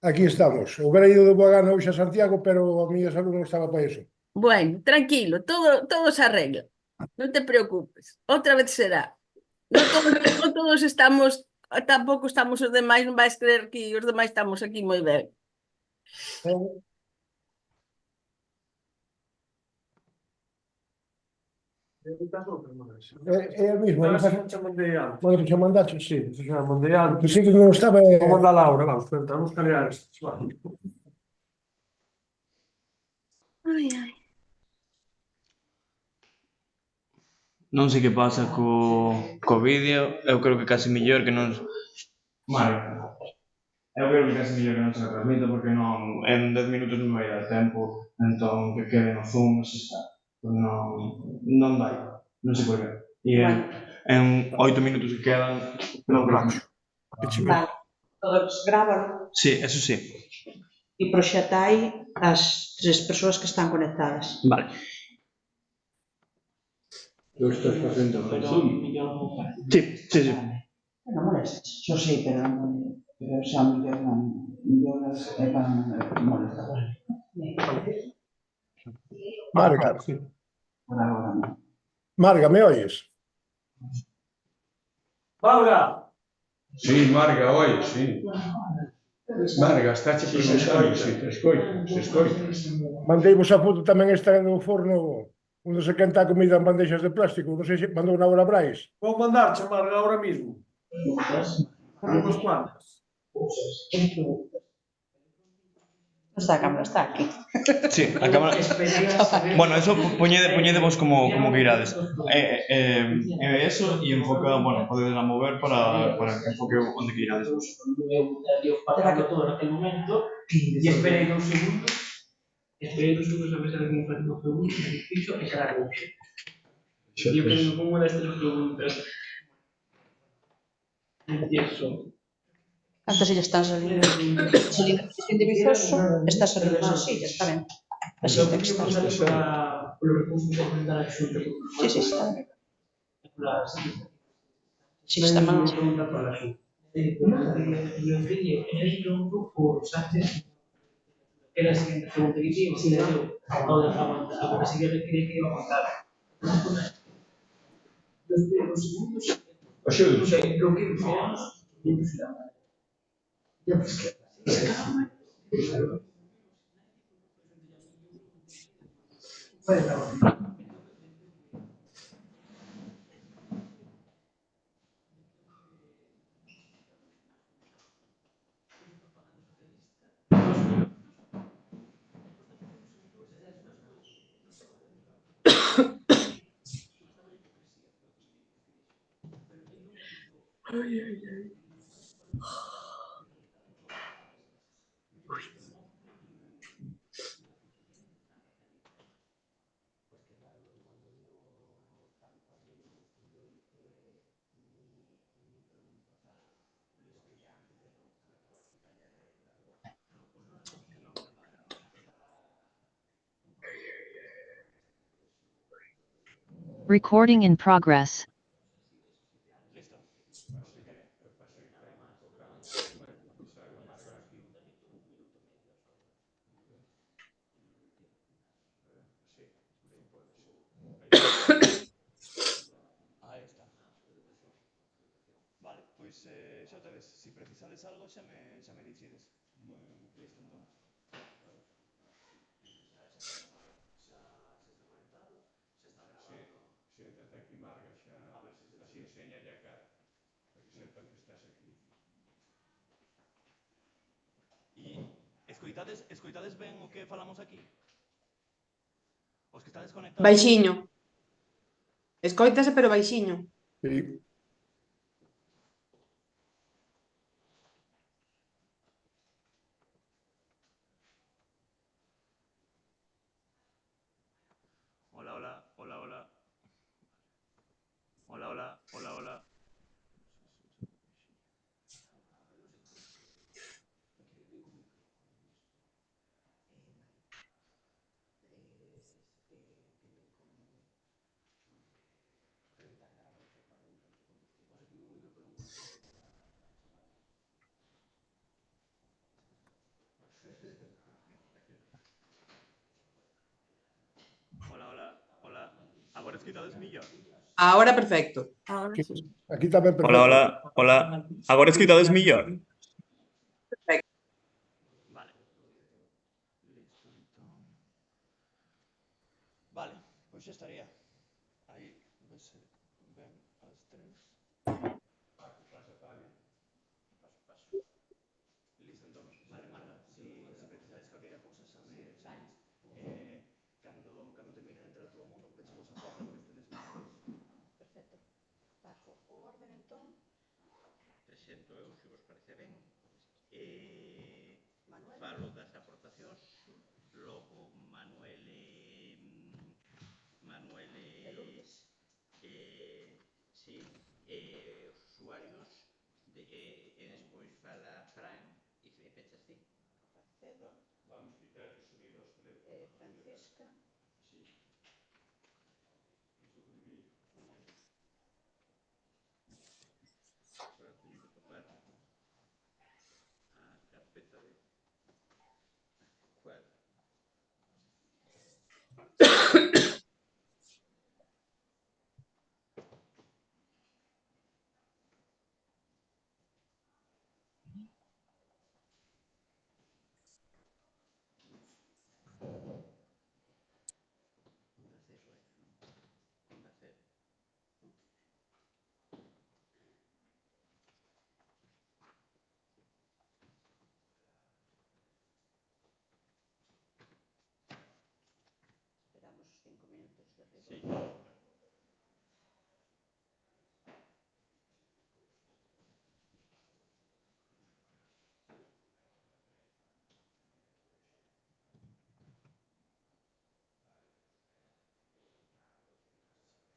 Aquí estamos. Hubiera ido de boa gana hoxe a Santiago, pero a miña salud non estaba para eso. Bueno, tranquilo, todo se arregla. No te preocupes. Otra vez será. No todos estamos, tampoco estamos os demais, non vais creer que os demais estamos aquí moi ben. É, é a mesma, non Ahora sí, faz... xa mandei antes. Bueno, que xa mandaste, Sí, xa mandei que antes. sí que non estaba... Vou mandar a Laura, vamos, vamos calhar estes. Vale. Ai, ai. Non sei que pasa co vídeo, eu creo que casi mellor que non... Vale. Eu creo que casi mellor que non se retransmita porque non, en 10 minutos non vai dar tempo, entón que quede no Zoom, se está. Pues non vai, non sei por qué. E en 8 minutos que quedan, non creo. Que che ve. Vale, todos grábalo Sí, eso sí. e proxetai as tres persoas que están conectadas. Vale. Tú estás facendo con Zoom. Sí, sí, sí. Non molestes, yo sei, pero xa mellor non. Mellor é para non molestar. Marga, Claro, sí. Por agora non. Marga, me oyes? Laura! Sí, Marga, oi, sí. Marga, estáche preguntando se te escoito, se escoitas. Mandei vos a foto tamén esta no forno onde se quenta a comida en bandeixas de plástico. Non sei se mandou na hora Brais. Vou mandar chamar agora mismo. Unhas cuantas. Non está a cámara, está aquí. Sí, a cámara... Bueno, eso poñede vos como que irades. Eso e enfoca, bueno, podedes a mover para que enfoque onde que irades vos. Será que todo naquele momento e esperei 2 segundos a ver se alguén fai unha pregunta e fixo e xa la couxe. E eu creo como uma das tres preguntas. Empiezo. Cantas sillas están salindo? Salindo de Vizoso, está salindo as sillas, está ben. Así Pero ten que porque estar. vos sale polo recurso de presentar a xunta. Sí, sí, está ben. Sí, está mal. Pregunta para a xunta. Eu entendi, eres pronto por Sánchez. Era a seguinte pregunta que tiña, se le deu agora si que quería que iba a aguantar. Dos primeiros segundos, non sei, o que fixemos, e fixemos. Ya, pues que... Vale, claro. Recording in progress. Ahí está. Vale, pois xa te ves, se precisades algo xa me dicides. Listo, entón. Xéntate aquí, Marga, xa, así enséñalle a cara. Para que sepa que estás aquí. E escoitades ben o que falamos aquí? Os que estades conectados... Baixiño. Escóitase, pero baixiño. Sí. Hola, hola, hola, hola. Hola, hola, hola, hola. Hola. Agora escoitades mellor? Ahora perfecto. Ahora Aquí, sí. aquí tamén perfecto. Hola. Agora escoitades mellor? Perfecto. Vale. Listo, entón. Vale, pois xa estaría. Aí, vese ben as tres. Paso. Listo, entón. Vale, Marta, si precisades calquera cousa, sabes, cando termine de entrar todo o mundo, pechamos a porta porque estedes máis. Perfecto. Paco, o orden entón, Presento eu, se vos parece ben. Manuel. Falo das aportacións, logo Manuel E Lourdes. sí, os usuarios e despois fala Fran e pechas ti. Racedo. Vamos quitar e subir os teléfonos. Francisca. Sí. Iso primeiro. Agora teño que topar a carpeta de cual. Esperamos 5 minutos de rigor. Sí.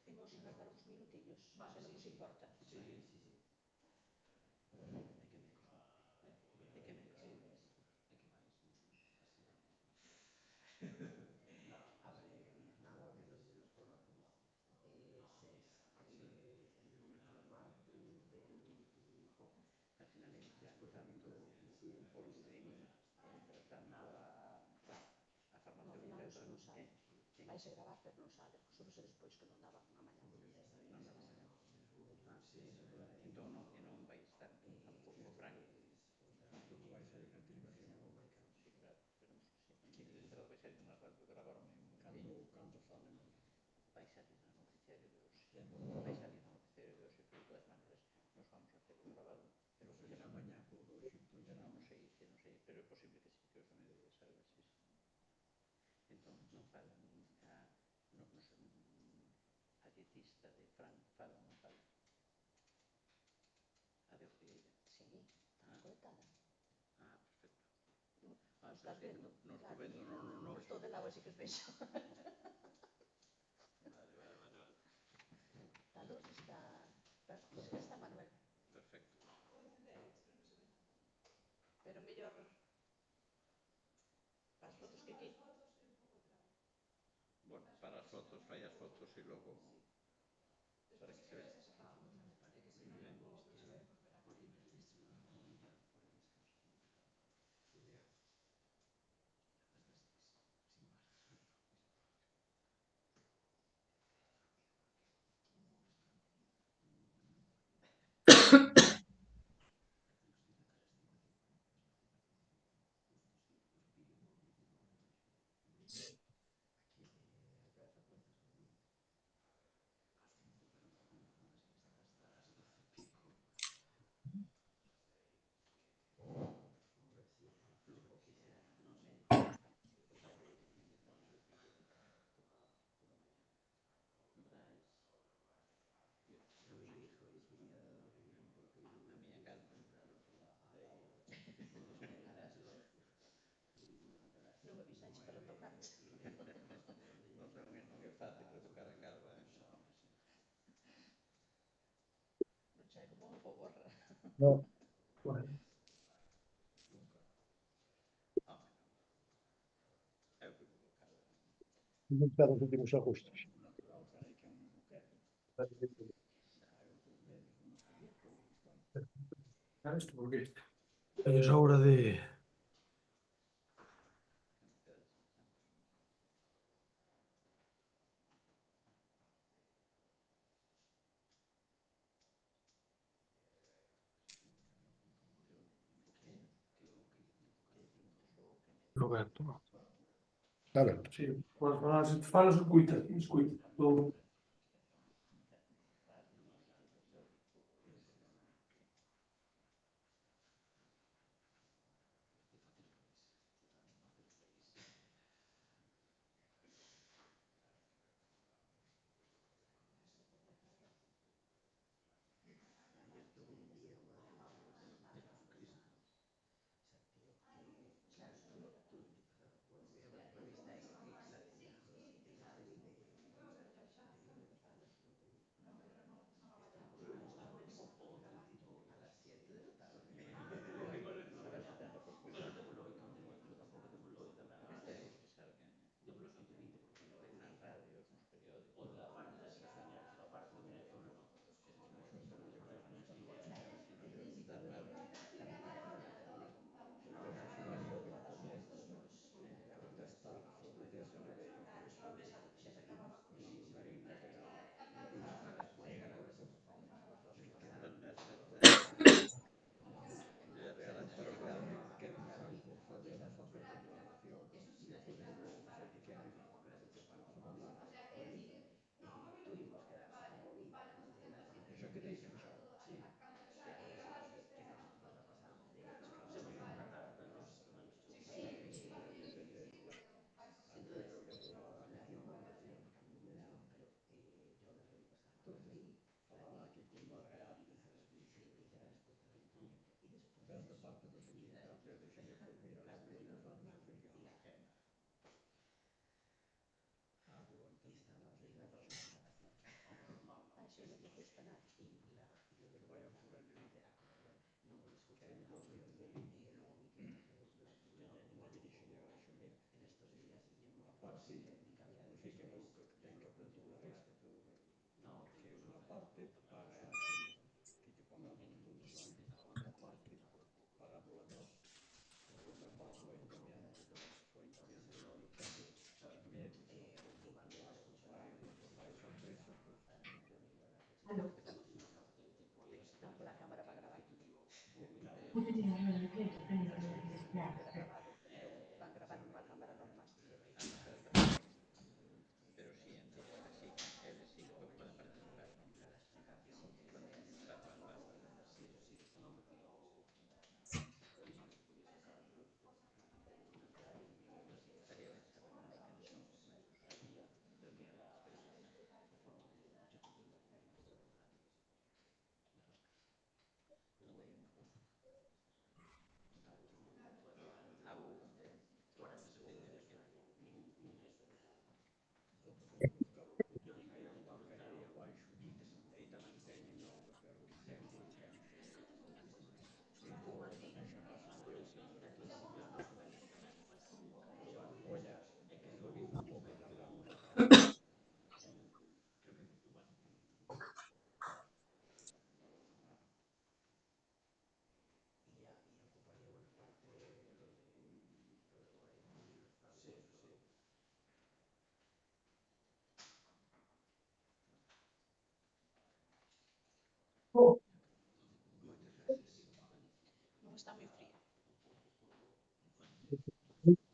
Imos agardar uns minutillos, se non vos importa. Sí. Al final entran tanto por streaming, entra tanto a farmacéutica. Ao final eso non sale. Vaise gravar, pero non sale. Súbese despois que non daba unha mañá. Non daba mañá. Entón non vai estar tampouco Fran. Tampouco vai sair na televisión. Sí, claro, esperemos que sí. Pero vai sair na radio de gravar un Cando falen. vai salir no noticiario de hoxe. Vai salir no noticiario de hoxe, pero de todas maneiras nos vamos a hacer o grabado. Pero Sairá mañá por hoxe. non sei, pero é posible que sí, que hoxe me salga así. Entón non fala a dietista de Fran, fala ou non fala? A de Ortigueira. Sí, está conectada. Perfecto. Non estás vendo? Non estou vendo, non. Estou de lado así que os vexo. Vale. A luz está... Francisca está Manuel. Perfecto. Pero mellor... Para as fotos que aquí... Bueno, para as fotos, fai as fotos e logo para que se vea. Non me avisaxe para tocar. Non é fácil retocar a calva, Non chega como unha borra. No, Eu fui colocado. non está nos últimos ajustes. Isto porque teño esa hora de aberto. Está aberto. Sí, podes falar, se te falas, escuita, escuita. Todo.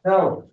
Chao.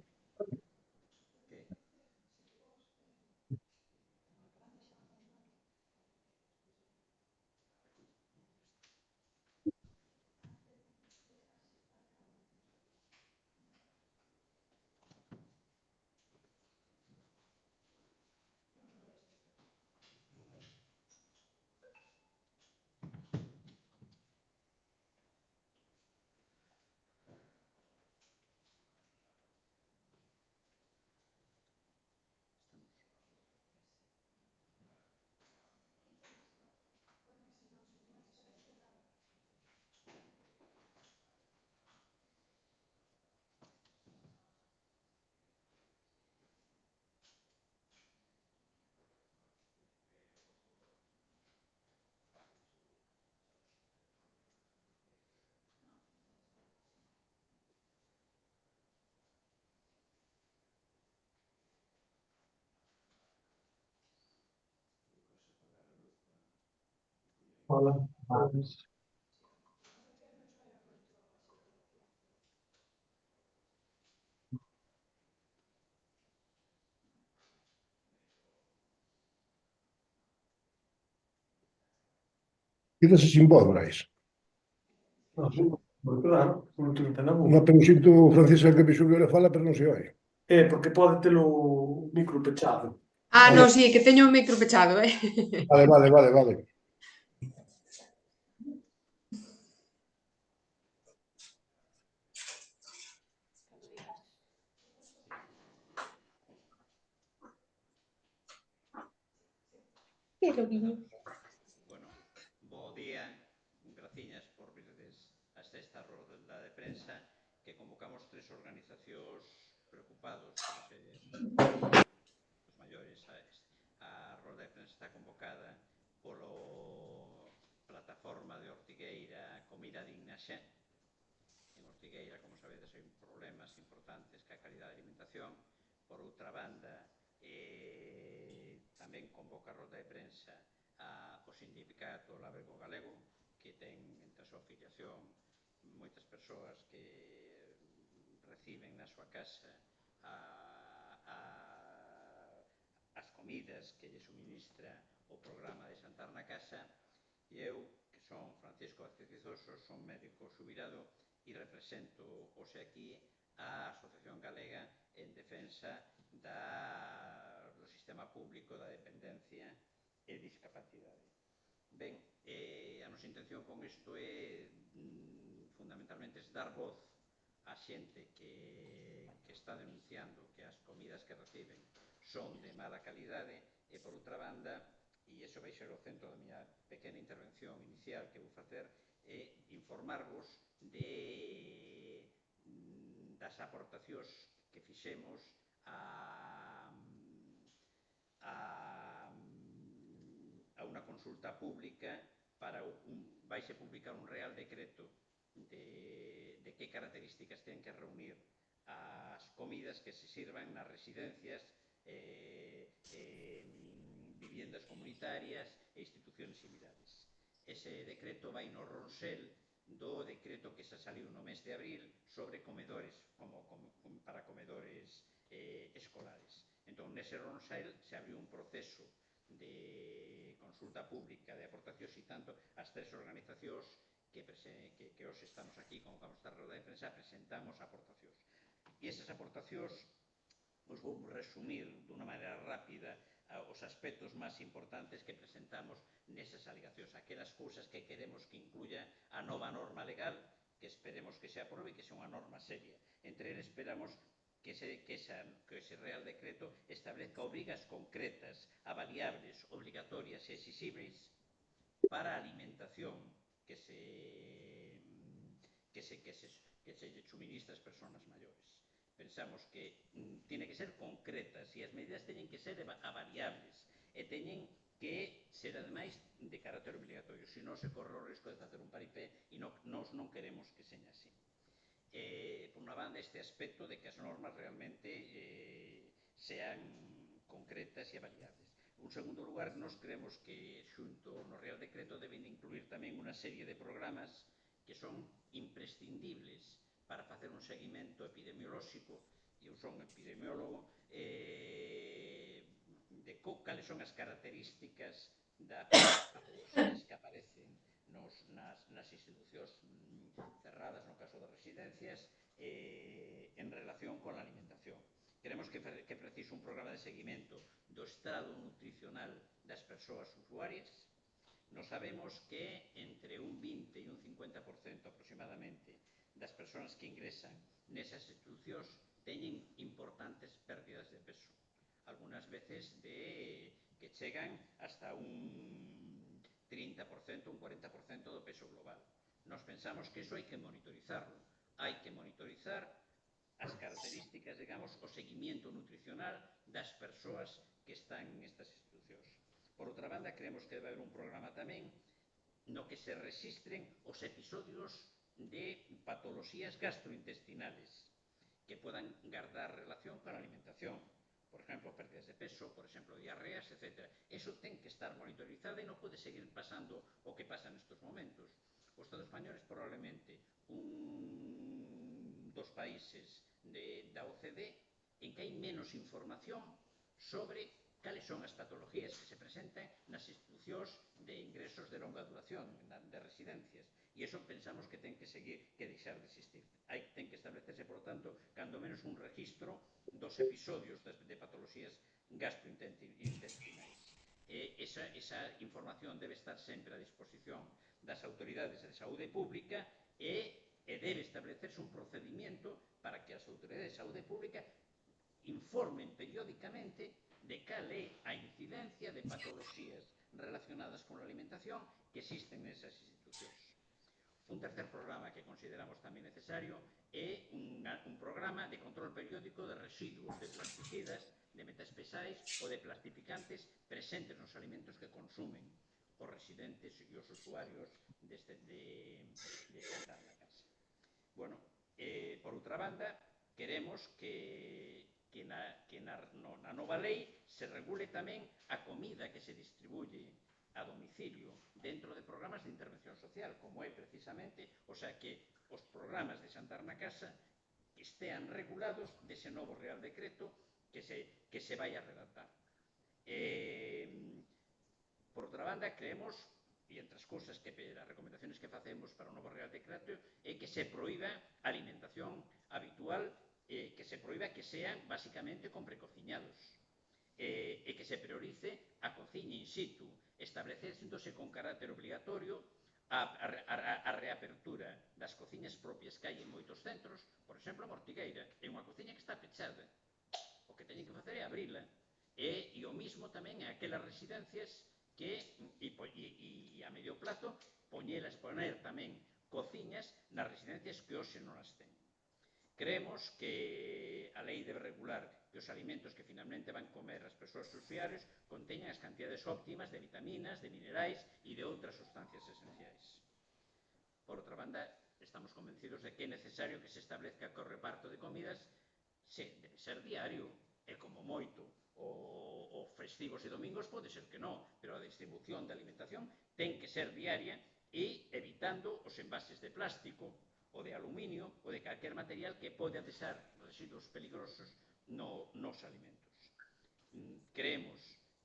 Hola. Vale. Quídase sin voz, Brais. Non, sí, porque claro, non te na No, boca. pero sinto o Francisco que me subiu a fala, pero non se oi. Porque pode telo micro pechado. Ah, Vale, no, sí, que teño o micro pechado, eh. vale. Bueno, bo día, graciñas por virdes a esta rolda de prensa que convocamos tres organizacións preocupados os maiores. A rolda de prensa está convocada polo plataforma de Ortigueira Comida Digna Xa. En Ortigueira, como sabedes, hai problemas importantes ca calidad de alimentación. Por outra banda, tamén convoca a rolda de prensa o sindicato Labrego Galego, que ten entre a súa afiliación moitas persoas que reciben na súa casa as comidas que lle suministra o programa de Xantar na Casa, e eu, que son Francisco Vázquez Rizoso, son médico xubilado e represento hoxe aquí a Asociación Galega en defensa do sistema público da dependencia e discapacidade. Ben, a nosa intención con isto é fundamentalmente dar voz a xente que está denunciando que as comidas que reciben son de mala calidade e, por outra banda, e iso vai ser o centro da miña pequena intervención inicial que vou facer, é informarvos das aportacións que fixemos a unha consulta pública vaise publicar un real decreto de que características ten que reunir as comidas que se sirvan nas residencias, viviendas comunitarias e institucións similares. Ese decreto vai no ronsel do decreto que xa saliu no mes de abril sobre comedores, para comedores escolares. Entón, nese ronsel se abriu un proceso de consulta pública de aportacións e tanto as tres organizacións que hoxe estamos aquí, convocamos esta roda de prensa, presentamos aportacións. E esas aportacións os vou resumir dunha maneira rápida os aspectos máis importantes que presentamos nesas alegacións, aquelas cousas que queremos que incluya a nova norma legal, que esperemos que se aprobe e que sea unha norma seria. Entre eles esperamos que ese Real Decreto establezca obrigas concretas, avaliables, obligatorias e exigibles para a alimentación que se suministra ás persoas maiores. Pensamos que tiene que ser concretas e as medidas teñen que ser avaliables e teñen que ser, ademais, de carácter obligatorio. Se non, se corre o risco de facer un paripé e nós non queremos que seña así. Por unha banda, este aspecto de que as normas realmente sean concretas e avaliables. En segundo lugar, nós creemos que xunto no Real Decreto deben incluir tamén unha serie de programas que son imprescindibles para facer un seguimento epidemiolóxico. Eu son epidemiólogo, de cales son as características das patoloxías que aparecen nas institucións cerradas, no caso das residencias, en relación con a alimentación. Queremos que precise un programa de seguimento do estado nutricional das persoas usuarias. Nos sabemos que entre un 20 e un 50% aproximadamente das persoas que ingresan nesas institucións teñen importantes pérdidas de peso. Algunas veces que chegan hasta un 30%, un 40% do peso global. Nos pensamos que iso hai que monitorizarlo. Hai que monitorizar as características, digamos, o seguimiento nutricional das persoas que están nestas institucións. Por outra banda, creemos que debe haber un programa tamén no que se registren os episodios de patoloxías gastrointestinales que podan guardar relación con a alimentación. Por exemplo, pérdidas de peso, por exemplo, diarreas, etc. Eso ten que estar monitorizado e non pode seguir pasando o que pasa nestes momentos. O Estado español é probablemente un dos países da OCDE en que hai menos información sobre cales son as patologías que se presentan nas institucións de ingresos de longa duración, de residencias. E iso pensamos que ten que seguir, que deixar de existir. Ten que establecerse, por tanto, cando menos un registro dos episodios de patologías gastrointestinais. Esa información debe estar sempre a disposición das autoridades de saúde pública e debe establecerse un procedimento para que as autoridades de saúde pública informen periódicamente de cal é a incidencia de patologías relacionadas con a alimentación que existen nesas institucións. Un tercer programa que consideramos tamén necesario é un programa de control periódico de residuos de plasticidas, de metais pesais ou de plastificantes presentes nos alimentos que consumen os residentes e os usuarios de Xantar na Casa. Bueno, por outra banda, queremos que na nova lei se regule tamén a comida que se distribuye a domicilio dentro de programas de intervención social, como é precisamente, o sea, que os programas de Xantar na Casa estean regulados dese novo Real Decreto que se vai a redactar. Por outra banda, creemos, e entre as cousas que as recomendaciones que facemos para o novo Real Decreto é que se proíba a alimentación habitual, que se proíba que sean basicamente con precociñados, e que se priorice a cociña in situ, establecéndose con carácter obligatorio a reapertura das cociñas propias que hai en moitos centros. Por exemplo, a Mortigueira é unha cociña que está pechada. O que teñen que facer é abrila. E o mismo tamén é aquelas residencias que, e a medio plazo, poner tamén cociñas nas residencias que hoxe non as ten. Creemos que a lei debe regular que os alimentos que finalmente van comer as persoas usuarias conteñan as cantidades óptimas de vitaminas, de minerais e de outras sustancias esenciais. Por outra banda, estamos convencidos de que é necesario que se establezca que o reparto de comidas debe ser diario, e como moito, o festivos e domingos pode ser que non, pero a distribución de alimentación ten que ser diaria e evitando os envases de plástico ou de aluminio ou de calquer material que pode deixar residuos peligrosos nos alimentos. Creemos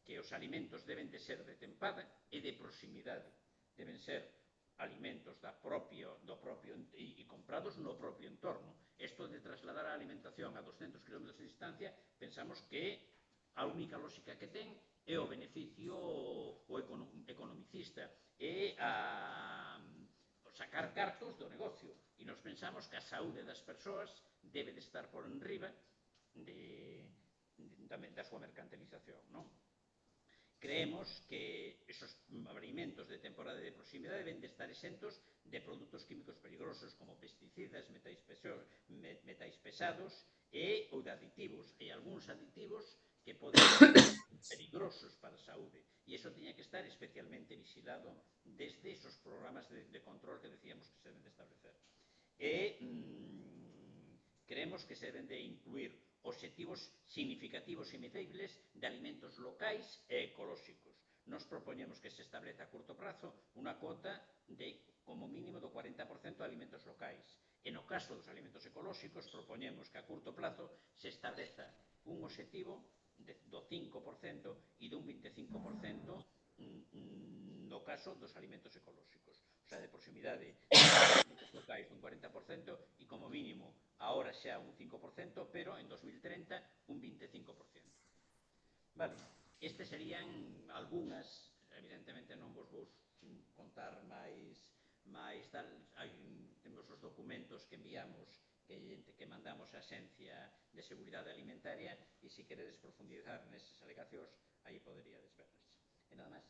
que os alimentos deben de ser de tempada e de proximidade. Deben ser alimentos do propio e comprados no propio entorno. Isto de trasladar a alimentación a 200 km de distancia, pensamos que a única lógica que ten é o beneficio economicista, é a sacar cartos do negocio. E nos pensamos que a saúde das persoas debe de estar por enriba da súa mercantilización. Creemos que esos alimentos de temporada e de proximidade deben de estar exentos de produtos químicos peligrosos como pesticidas, metais pesados ou de aditivos. Hai algúns aditivos que poden ser peligrosos para a saúde e iso tiña que estar especialmente vigilado desde esos programas de control que decíamos que se deben de establecer. Creemos que se deben de incluir obxectivos significativos e medibles de alimentos locais e ecolóxicos. Nos propoñemos que se estableza a curto prazo unha cota de como mínimo do 40% de alimentos locais. E no caso dos alimentos ecolóxicos propoñemos que a curto plazo se estableza un obxectivo do 5% e dun 25% no caso dos alimentos ecolóxicos. O sea, de proximidade dos alimentos locais un 40% e como mínimo ahora xa un 5%, pero en 2030 un 25%. Vale, estes serían algunhas, evidentemente non vos vou contar máis tal, temos os documentos que enviamos, que mandamos á Axencia de Seguridade Alimentaria, e se queredes profundizar nesas alegacións, aí poderíades verlas. E nada máis.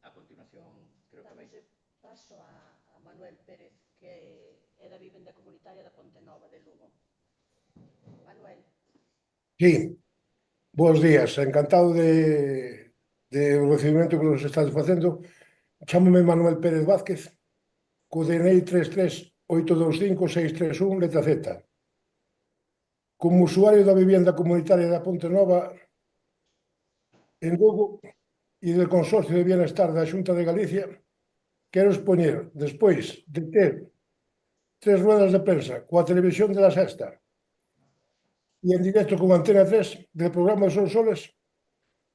A continuación, creo que vai... Paso a Manuel Pérez, que é da vivenda comunitaria da Ponte Nova de Lugo. Manuel. Sí, bons días, encantado de recibimento que nos estás facendo. Chámome Manuel Pérez Vázquez, co DNI 33825-631, letra Z. Como usuario da vivenda comunitaria da Ponte Nova, en Lugo e del Consorcio de Bienestar da Xunta de Galicia, quero expoñer, despois de ter 3 ruedas de prensa coa televisión de La Sexta, e en directo con Antena 3 del programa Son Soles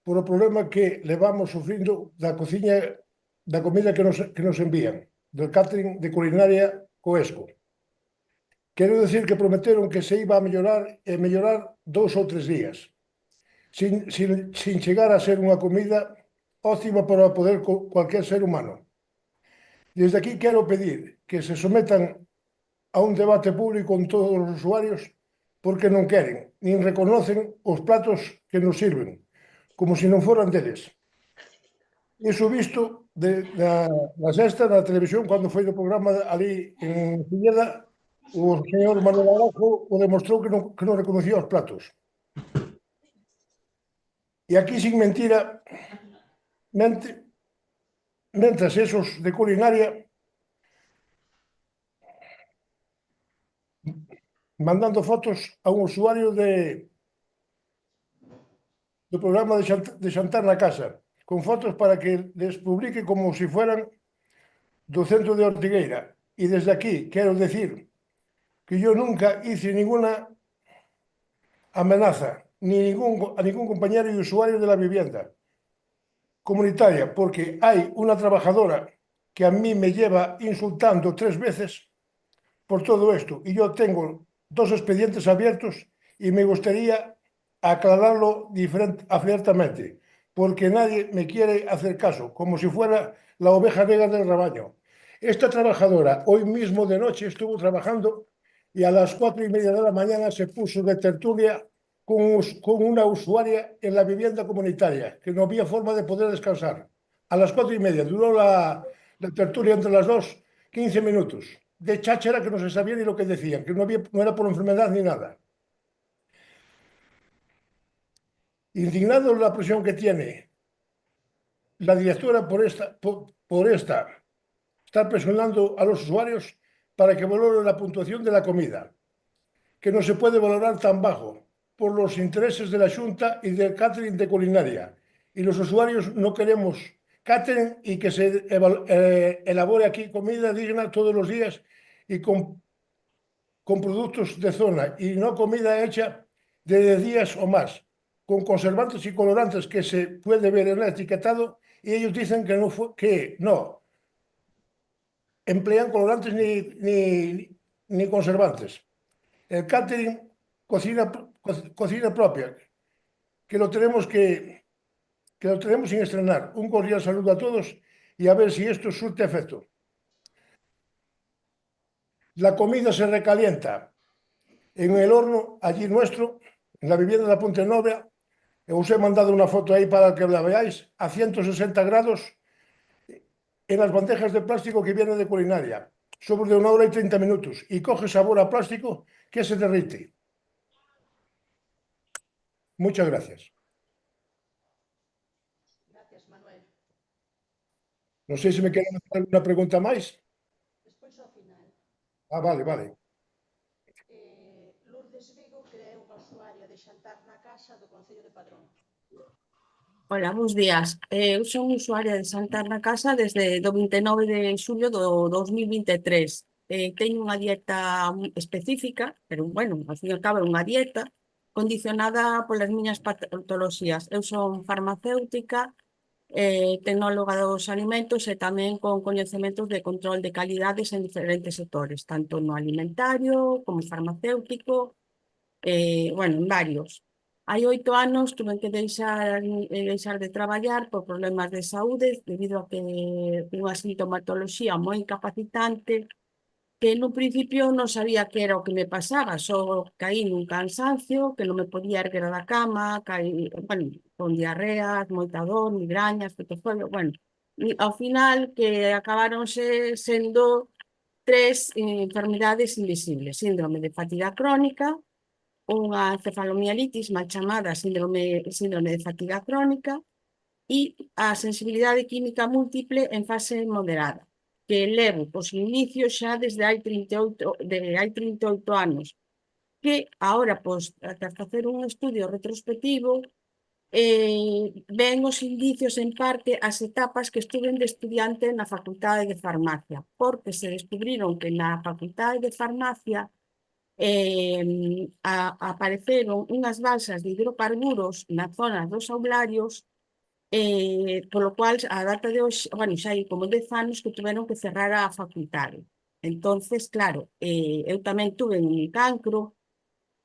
por o problema que levamos sufrindo da cociña da comida que nos envían, del catering de culinaria Coesco. Quero decir que prometeron que se iba a mellorar e mellorar 2 ou 3 días, sin chegar a ser unha comida óptima para poder cualquier ser humano. Desde aquí quero pedir que se sometan a un debate público con todos os usuarios porque non queren, nin reconocen os platos que nos sirven, como se non foran deles. Iso visto na sexta, na televisión, cando foi do programa ali en Filleda, o señor Manuel Arajo o demostrou que non reconocía os platos. E aquí, sin mentira, mentras esos de culinaria mandando fotos a un usuario do programa de xantar na casa, con fotos para que les publique como se fueran do centro de Ortigueira. E desde aquí quero decir que yo nunca hice ninguna amenaza a ningún compañero y usuario de la vivienda comunitaria, porque hay una trabajadora que a mí me lleva insultando 3 veces por todo esto, y yo tengo 2 expedientes abiertos y me gustaría aclararlo abiertamente, porque nadie me quiere hacer caso, como si fuera la oveja negra del rebaño. Esta trabajadora hoy mismo de noche estuvo trabajando y a las 4:30 de la mañana se puso de tertulia con una usuaria en la vivienda comunitaria, que no había forma de poder descansar. A las 4:30 duró la tertulia entre las dos, 15 minutos, de cháchara que no se sabía ni lo que decían, que no era por enfermedad ni nada. Indignado la presión que tiene la directora por estar presionando a los usuarios para que valoren la puntuación de la comida, que no se puede valorar tan bajo por los intereses de la Xunta y del catering de culinaria. Y los usuarios no queremos catering y que se elabore aquí comida digna todos los días y con productos de zona y no comida hecha de días o más, con conservantes y colorantes que se puede ver en el etiquetado y ellos dicen que no emplean colorantes ni conservantes. El catering, cocina propia, que lo tenemos sin estrenar. Un cordial saludo a todos y a ver si esto surte efecto. La comida se recalienta en el horno allí nuestro, en la vivienda de la Ponte Nova. Os he mandado una foto ahí para que la veáis, a 160 grados en las bandejas de plástico que viene de culinaria, sobre de 1 hora y 30 minutos, y coge sabor a plástico que se derrite. Muchas gracias. Gracias, Manuel. Non sei se me queren hacer alguna pregunta máis. Despois ao final. Vale. Lourdes Vigo, que é unha usuaria de xantar na casa do Concello de Padrón. Hola, bons días. Eu son usuaria de xantar na casa desde do 29 de xulio do 2023. Teño unha dieta específica, pero, bueno, ao fin e ao cabo é unha dieta condicionada polas miñas patoloxías. Eu son farmacéutica, tecnóloga dos alimentos e tamén con coñecementos de control de calidades en diferentes sectores, tanto no alimentario como farmacéutico, bueno, en varios. Hai 8 anos tuve que deixar de traballar por problemas de saúde debido a que unha sintomatoloxía moi incapacitante que no principio non sabía que era o que me pasaba, só caí nun cansancio, que non me podía erguer da cama, caí, bueno, con diarreas, moita dor, migrañas, fetofolio, bueno, ao final que acabaronse sendo 3 enfermidades invisibles, síndrome de fatiga crónica, unha encefalomielitis mal chamada síndrome de fatiga crónica e a sensibilidade química múltiple en fase moderada, que levo os inicios xa desde hai 38 anos, que agora, tras facer un estudio retrospectivo, ven os indicios en parte as etapas que estuven de estudiante na Facultade de Farmacia, porque se descubriron que na Facultade de Farmacia apareceron unhas balsas de hidrocarburos na zona dos Saularios, polo cual a data de hoxe, bueno, xa hai como 10 anos que tuveron que cerrar a facultade. Entonces, claro, eu tamén tuve un cancro,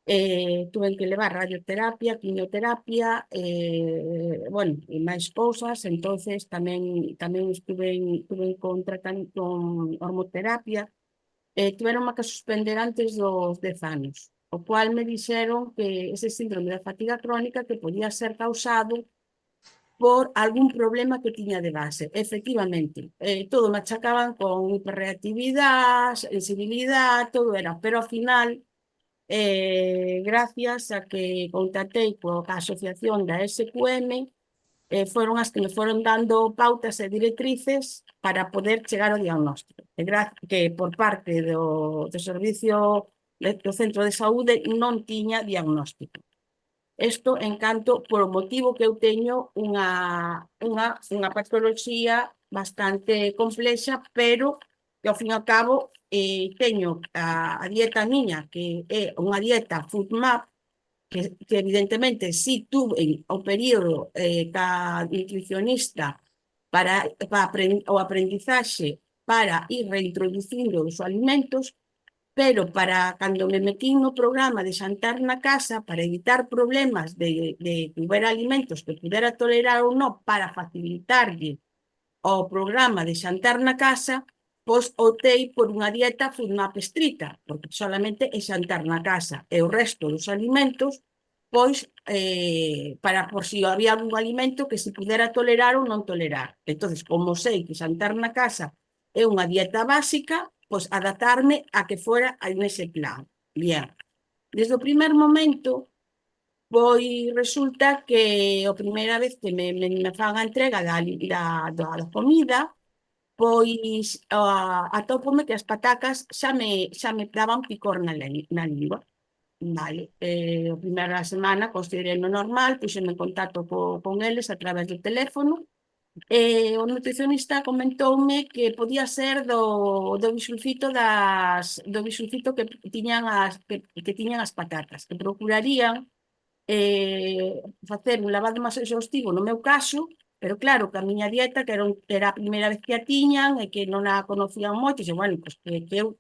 tuve que levar radioterapia, quimioterapia, bueno, e máis cousas, entonces tamén estuve con hormoterapia, tiveron que suspender antes dos 10 anos, o cual me dixeron que ese síndrome de fatiga crónica que podía ser causado por algún problema que tiña de base. Efectivamente, todo me achacaban con hiperreactividade, sensibilidade, todo era, pero ao final, gracias a que contactei coa asociación da SQM, foron as que me foron dando pautas e directrices para poder chegar ao diagnóstico, que por parte do servicio do centro de saúde non tiña diagnóstico. Isto en canto por o motivo que eu teño unha patoloxía bastante complexa, pero que ao fin e ao cabo teño a dieta miña, que é unha dieta FODMAP, que evidentemente si tuve o período ca nutricionista para o aprendizaxe para ir reintroducindo os alimentos, pero para cando me metín no programa de xantar na casa, para evitar problemas de que houbera alimentos que pudera tolerar ou non, para facilitarlle ao programa de xantar na casa, pois optei por unha dieta FODMAP estrita, porque solamente é xantar na casa, e o resto dos alimentos, pois, por si había algún alimento que se pudera tolerar ou non tolerar. Entón, como sei que xantar na casa é unha dieta básica, pois adaptarme a que fora nese plan. Bien. Desde o primer momento, pois resulta que a primeira vez que me fan a entrega da comida, pois atópome que as patacas xa me daban picor na lingua. Vale, a primeira semana considerei normal, puxeme en contacto con eles a través do teléfono, o nutricionista comentoume que podía ser do bisulfito que tiñan as patatas, que procurarían facer un lavado máis exhaustivo no meu caso, pero claro, que a miña dieta, que era a primeira vez que a tiñan e que non a conocían moito, e bueno, pues que eu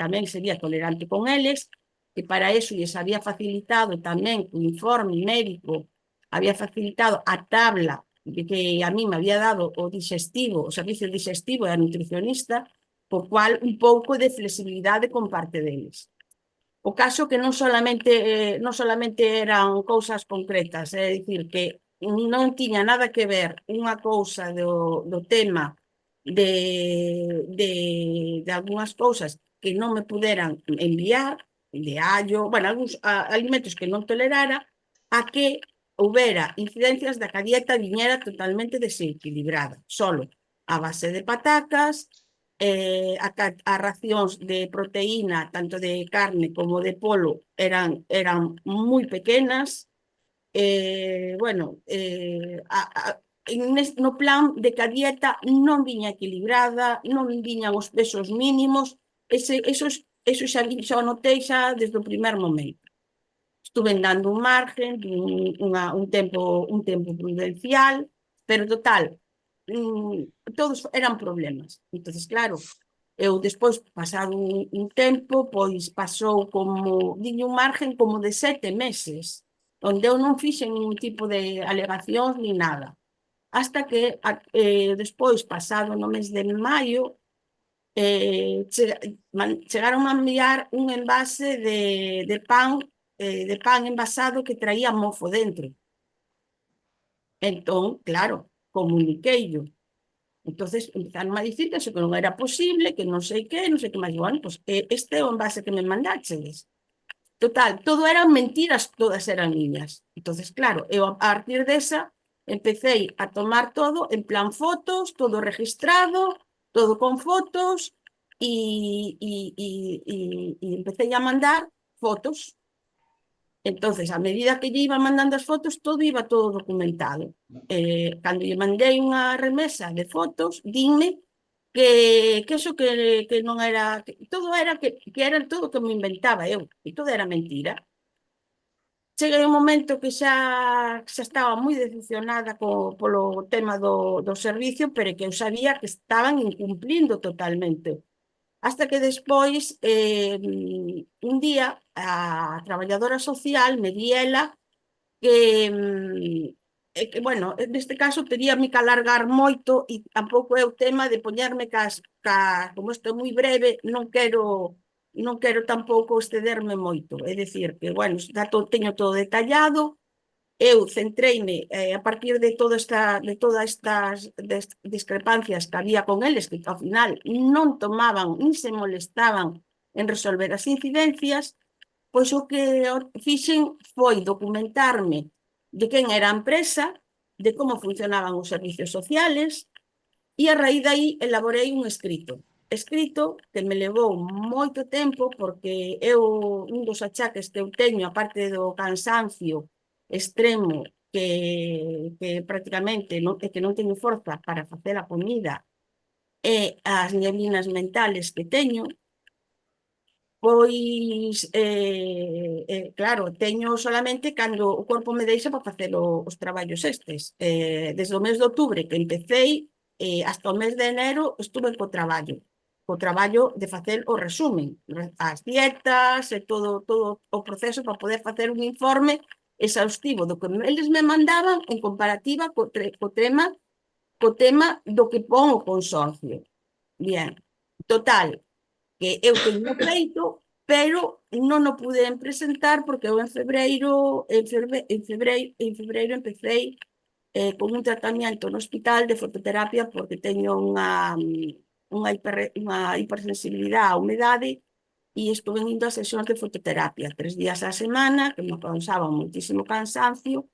tamén sería tolerante con eles, que para eso lles había facilitado tamén o informe médico, había facilitado a tabla que a mí me había dado o servicio digestivo e a nutricionista, po cual un pouco de flexibilidade con parte deles. O caso que non solamente eran cousas concretas, é dicir, que non tiña nada que ver unha cousa do tema de algunhas cousas que non me puderan enviar, de allo, bueno, algúns alimentos que non tolerara, a que houbera incidencias da que a dieta viñera totalmente desequilibrada, solo a base de patacas, as racións de proteína, tanto de carne como de polo, eran moi pequenas, bueno, no plan de que a dieta non viña equilibrada, non viñan os pesos mínimos, eso xa notei xa desde o primer momento. Estuve dando un margen, un tempo prudencial, pero total, todos eran problemas. Entón, claro, eu despois, pasado un tempo, pois pasou como, diño un margen como de 7 meses, onde eu non fixen ningún tipo de alegacións ni nada. Hasta que despois, pasado no mes de maio, chegaron a enviar un envase de pan envasado que traía mofo dentro. Entón, claro, comuniqueillo. Entonces empezaron a dicir que eso que non era posible, que non sei que máis. Bueno, pues este é o envase que me mandaxedes. Total, todo eran mentiras, todas eran miñas. Entonces, claro, eu a partir desa empecé a tomar todo en plan fotos, todo registrado, todo con fotos, e empecé a mandar fotos. Entonces, a medida que lle iba mandando as fotos, iba todo documentado. Cando lle mandei unha remesa de fotos, dinme que eso que non era, todo era que era todo que me inventaba eu, e todo era mentira. Cheguei un momento que xa estaba moi decepcionada polo tema do servicio, pero que eu sabía que estaban incumplindo totalmente. Hasta que despois, un día, a traballadora social me di ela que, bueno, neste caso teríame que alargar moito e tampouco é o tema de poñerme como isto é moi breve, non quero tampouco excederme moito. É dicir, que, bueno, teño todo detallado, eu centreime a partir de todas estas discrepancias que había con eles, que ao final non tomaban, nin se molestaban en resolver as incidencias, pois o que fixen foi documentarme de quen era a empresa, de como funcionaban os servicios sociales, e a raíz de aí elaborei un escrito que me levou moito tempo, porque un dos achaques que eu teño, aparte do cansancio extremo, que prácticamente que non teño forza para facer a comida, e as neblinas mentales que teño, pois, claro, teño solamente cando o corpo me deixa para facer os traballos estes. Desde o mes de outubro que empecéi, hasta o mes de enero estuve co traballo de facer o resumen, as dietas e todo o proceso para poder facer un informe exhaustivo do que eles me mandaban en comparativa co tema do que pon o consorcio. Bien, total, que eu teño feito, pero non o pude presentar porque eu en febreiro empecéi con un tratamento no hospital de fototerapia porque teño unha hipersensibilidade á humedade e estuve indo a sesións de fototerapia 3 días á semana, que me causaban moitísimo cansancio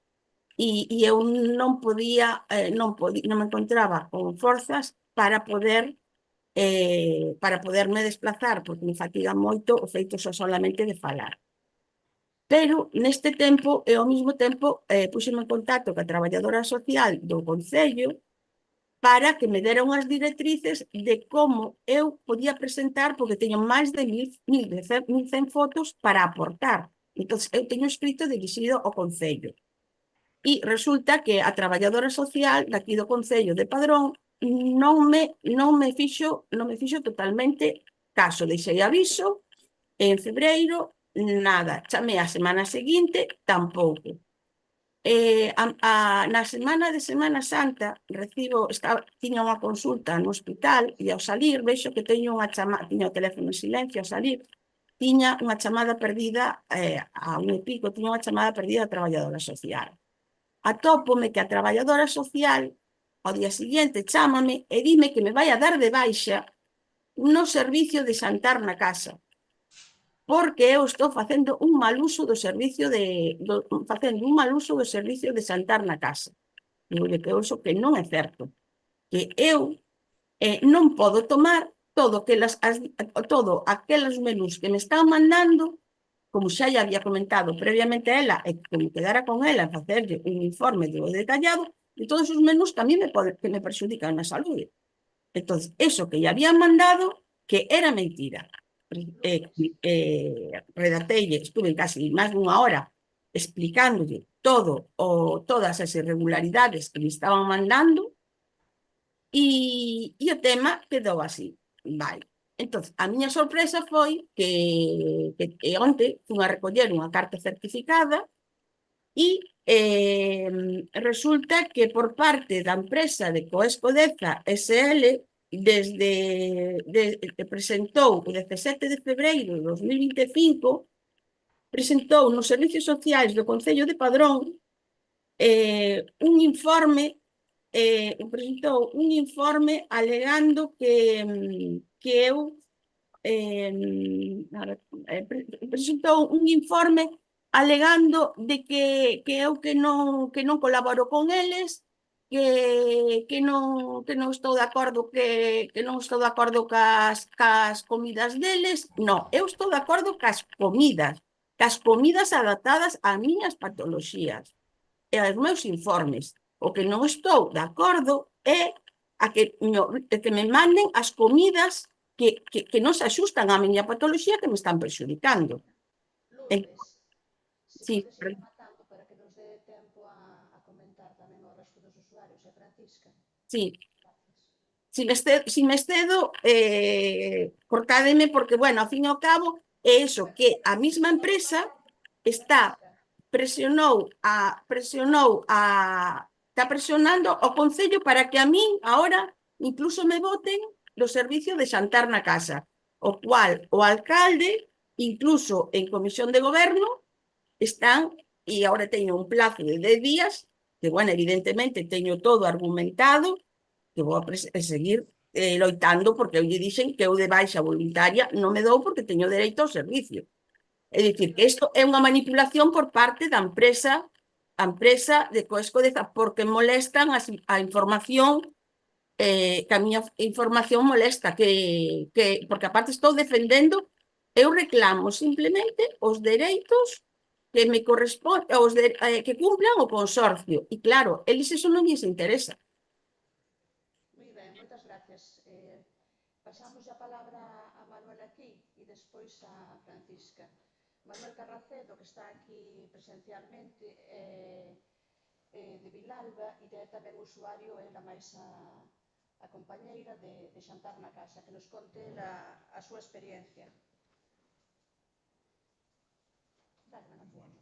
e eu non me encontraba con forzas para poderme desplazar, porque me fatiga moito o feito solamente de falar. Pero neste tempo, e ao mesmo tempo, puxeme en contacto ca traballadora social do Concello para que me dera unhas directrices de como eu podía presentar, porque teño máis de 1.100 fotos para aportar. Entón, eu teño escrito dirixido ao Concello. E resulta que a traballadora social daqui do Concello de Padrón non me fixo totalmente caso. Deixei aviso en febreiro, nada. Chamei a semana seguinte, tampouco. Na semana de Semana Santa tiña unha consulta no hospital e ao salir vexo que tiña o teléfono en silencio, ao salir tiña unha chamada perdida a un e pico, tiña unha chamada perdida a traballadora social. Atópome que a traballadora social ao día seguinte chámame e dime que me vai a dar de baixa no servicio de xantar na casa, porque eu estou facendo un mal uso do servicio de xantar na casa. Digo que iso que non é certo, que eu non podo tomar todo aqueles menús que me están mandando, como xa lle había comentado previamente a ela, e que me quedara con ela a facerlle un informe detallado de todos os menús que a mí que me perxudican na saúde. Entón, eso que lle habían mandado, que era mentira. Redacteille, estuve casi máis dunha hora explicándolle todas as irregularidades que me estaban mandando e o tema quedou así. Vale. Entón, a miña sorpresa foi que onte fui a recoller unha carta certificada e resulta que por parte da empresa de Coescodeza SL presentou o 17 de febreiro de 2025, presentou nos servicios sociais do Concello de Padrón un informe alegando que eu presentou un informe alegando de que eu que non colaboro con eles, que non estou de acordo cas comidas deles. Non, eu estou de acordo cas comidas adaptadas ás miñas patoloxías e aos meus informes. O que non estou de acordo é a que me manden as comidas que non se axustan á miña patoloxía que me están perxudicando. Lourdes, Sí, se podes ir matando para que nos dé tempo a comentar tamén ao resto dos usuarios e a Francisca. sí. Gracias. Si me excedo, cortádeme porque, bueno, ao fin e ao cabo, é eso, que a mesma empresa está presionando ao Concello para que a min agora incluso me voten do servicio de xantar na casa, o cual o alcalde, incluso en comisión de goberno, están, e agora teño un plazo de 10 días, que, bueno, evidentemente teño todo argumentado, que vou seguir loitando, porque eu lle dixen que eu de baixa voluntaria non me dou porque teño dereito ao servicio. É dicir, que isto é unha manipulación por parte da empresa de Coescodeza, porque molestan a información, que a miña información molesta, porque aparte estou defendendo, eu reclamo simplemente os dereitos que me corresponden, que cumplan o consorcio. E claro, eles iso non lles interesa. Moi ben, moitas gracias. Pasamos a palabra a Manuel aquí e despois a Francisca. Manuel Carracedo, que está aquí presencialmente, de Vilalba e é tamén usuario, ela máis a compañeira de xantar na casa, que nos conte a súa experiencia. Dale, Manuel. Bueno,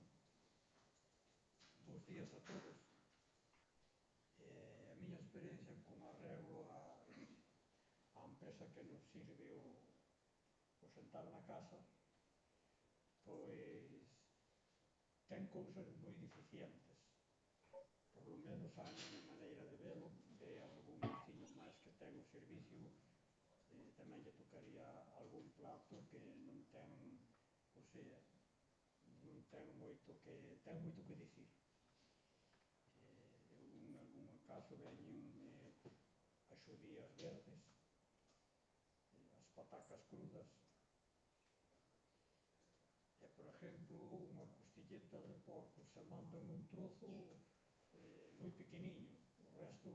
bos días a todos. A miña experiencia con arreglo a empresa que nos sirve o sentar na casa, pois ten cousas moi deficientes. Por lo menos a miña maneira de velo, de algún veciño máis que ten o servicio, tamén lle tocaría algún plato que non ten, o sea, non ten moito que dicir. En algún caso veñen as xudías verdes, as patacas crudas, e, por exemplo, unha costilleta de porco se mandan un trozo moi pequeniño, o resto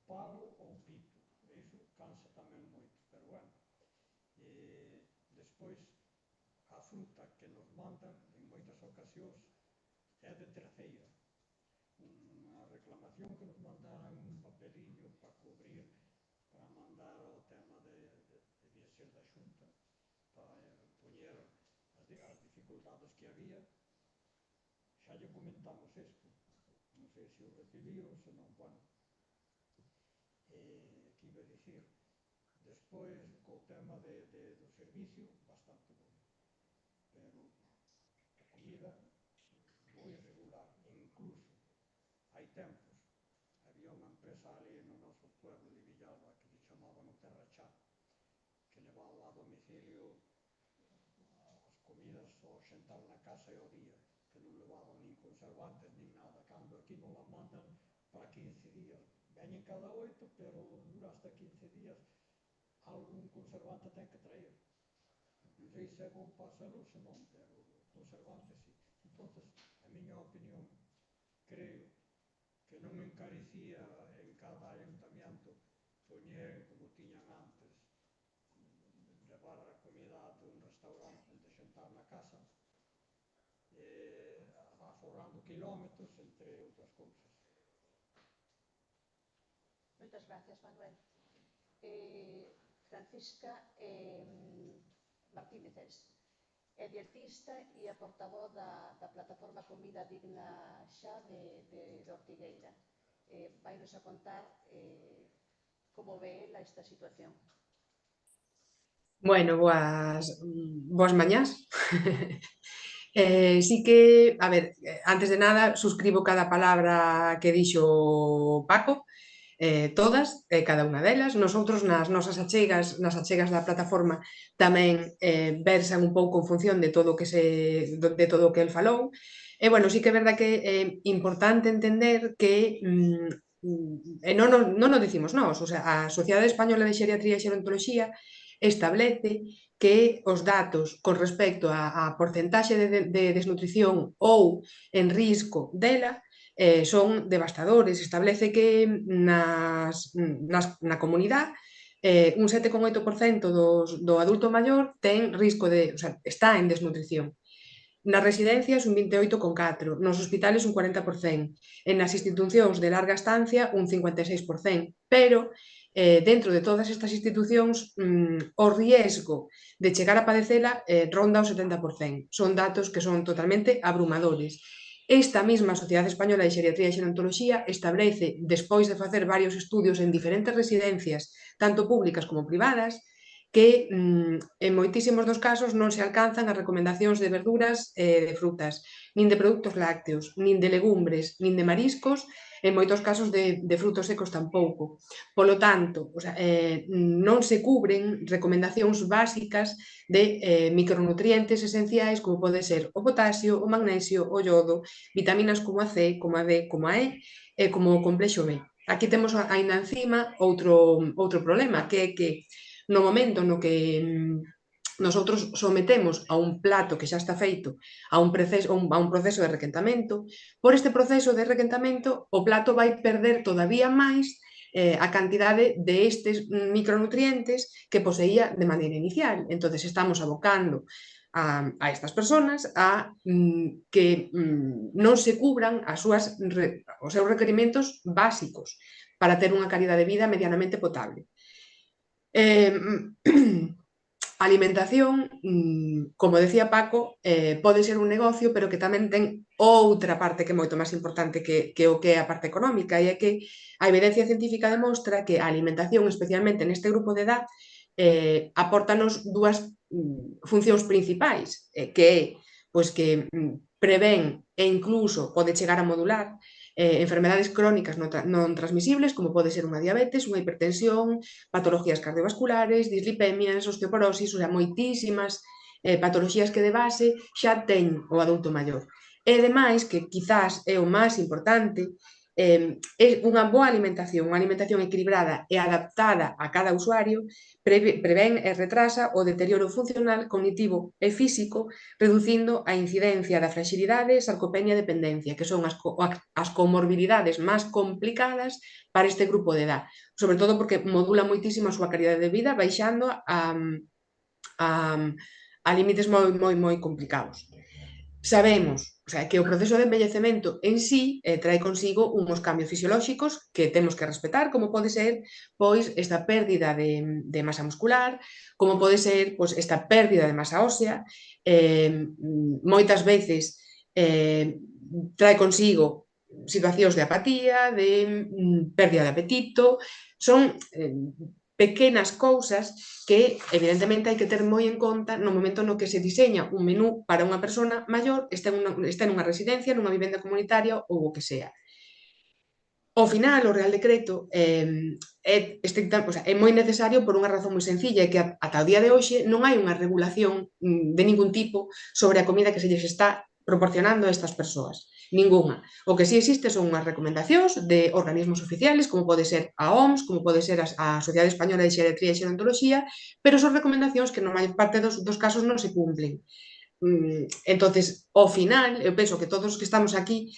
pavo ou pito, e iso cansa tamén moito, pero bueno. Despois, a fruta que nos mandan en moitas ocasións é de terceira. Unha reclamación que nos mandaran un papeliño para cubrir, para mandar ao tema debía ser da Xunta, para poñer as dificultades que había. Xa lle comentamos isto, non sei se o recibiron, se non, bueno, que iba a dicir. Despois, co tema do servicio, bastante bon, pero a comida moi irregular, incluso hai tempos había unha empresa ali no noso pueblo de Villalba que se chamaban o Terrachá, que levaba a domicilio as comidas ao xentar na casa e ao día, que non levaban nin conservantes nin nada, cando aquí non la mandan para 15 días. Veñen cada 8, pero dura hasta 15 días. Algún conservante ten que traer. Non sei se é bom para a salud, se non, pero conservante sí. Entonces, a miña opinión, creo que non encarecía en cada ayuntamiento poñer, como tiñan antes, levar a comida dun restaurante de xentar na casa, aforrando kilómetros, entre outras cousas. Moitas gracias, Manuel. Francisca Martínez é dietista e a portavoz da plataforma Comida Digna xa de Ortigueira. Vai-nos a contar como ve ela esta situación. Bueno, boas mañás. Sí que, a ver, antes de nada, suscribo cada palabra que dixo Paco, todas, cada unha delas. Nosotros nas nosas achegas da plataforma tamén versan un pouco en función de todo o que el falou. E, bueno, sí que é verdad que é importante entender que e non o dicimos nós, o sea, a Sociedade Española de Xeriatría e Xerontoloxía establece que os datos con respecto á porcentaxe de desnutrición ou en risco dela son devastadores. Establece que na comunidade un 7,8% do adulto maior ten risco de, o sea, está en desnutrición. Nas residencias un 28,4%, nos hospitales un 40%, e nas institucións de larga estancia un 56%, pero dentro de todas estas institucións o riesgo de chegar a padecela ronda o 70%. Son datos que son totalmente abrumadores. Esta mesma Sociedade Española de Xeriatría e Xerontoloxía establece, despois de facer varios estudios en diferentes residencias, tanto públicas como privadas, que en moitísimos dos casos non se alcanzan as recomendacións de verduras e de frutas, nin de produtos lácteos, nin de legumbres, nin de mariscos, en moitos casos de frutos secos tampouco. Polo tanto, non se cubren recomendacións básicas de micronutrientes esenciais como pode ser o potasio, o magnesio, o iodo, vitaminas como a C, como a D, como a E e como o complexo B. Aquí temos aínda encima outro problema, que é que no momento no que nosotros sometemos a un plato que xa está feito a un proceso de requentamento, por este proceso de requentamento o plato vai perder todavía máis a cantidade de estes micronutrientes que poseía de maneira inicial. Entón, estamos abocando a estas persoas a que non se cubran os seus requerimentos básicos para ter unha calidad de vida medianamente potable. Alimentación, como decía Paco, pode ser un negocio, pero que tamén ten outra parte que é moito máis importante que o que é a parte económica, e é que a evidencia científica demostra que a alimentación, especialmente neste grupo de edad, apórtanos dúas funcións principais, que é que prevén e incluso pode chegar a modular enfermedades crónicas non transmisibles, como pode ser unha diabetes, unha hipertensión, patologías cardiovasculares, dislipemias, osteoporosis, ou sea, moitísimas patologías que de base xa ten o adulto maior. E, ademais, que quizás é o máis importante, é unha boa alimentación, unha alimentación equilibrada e adaptada a cada usuario, prevén e retrasa o deterioro funcional, cognitivo e físico, reducindo a incidencia da fragilidade, sarcopenia e dependencia, que son as comorbilidades máis complicadas para este grupo de edad, sobre todo porque modula moitísimo a súa calidade de vida, baixando a límites moi complicados. Sabemos que o proceso de envellecemento en sí trae consigo uns cambios fisiolóxicos que temos que respetar, como pode ser esta pérdida de masa muscular, como pode ser esta pérdida de masa ósea, moitas veces trae consigo situacións de apatía, de pérdida de apetito. Son pequenas cousas que, evidentemente, hai que ter moi en conta no momento no que se diseña un menú para unha persona maior, este nunha residencia, nunha vivenda comunitaria ou o que sea. Ao final, o Real Decreto é moi necesario por unha razón moi sencilla, que ata o día de hoxe non hai unha regulación de ningún tipo sobre a comida que se lles está proporcionando a estas persoas. Ninguna. O que sí existe son unhas recomendacións de organismos oficiales, como pode ser a OMS, como pode ser a Sociedade Española de Xeriatría e Xerontoloxía, pero son recomendacións que na maior parte dos casos non se cumplen. Entonces, ao final, eu penso que todos os que estamos aquí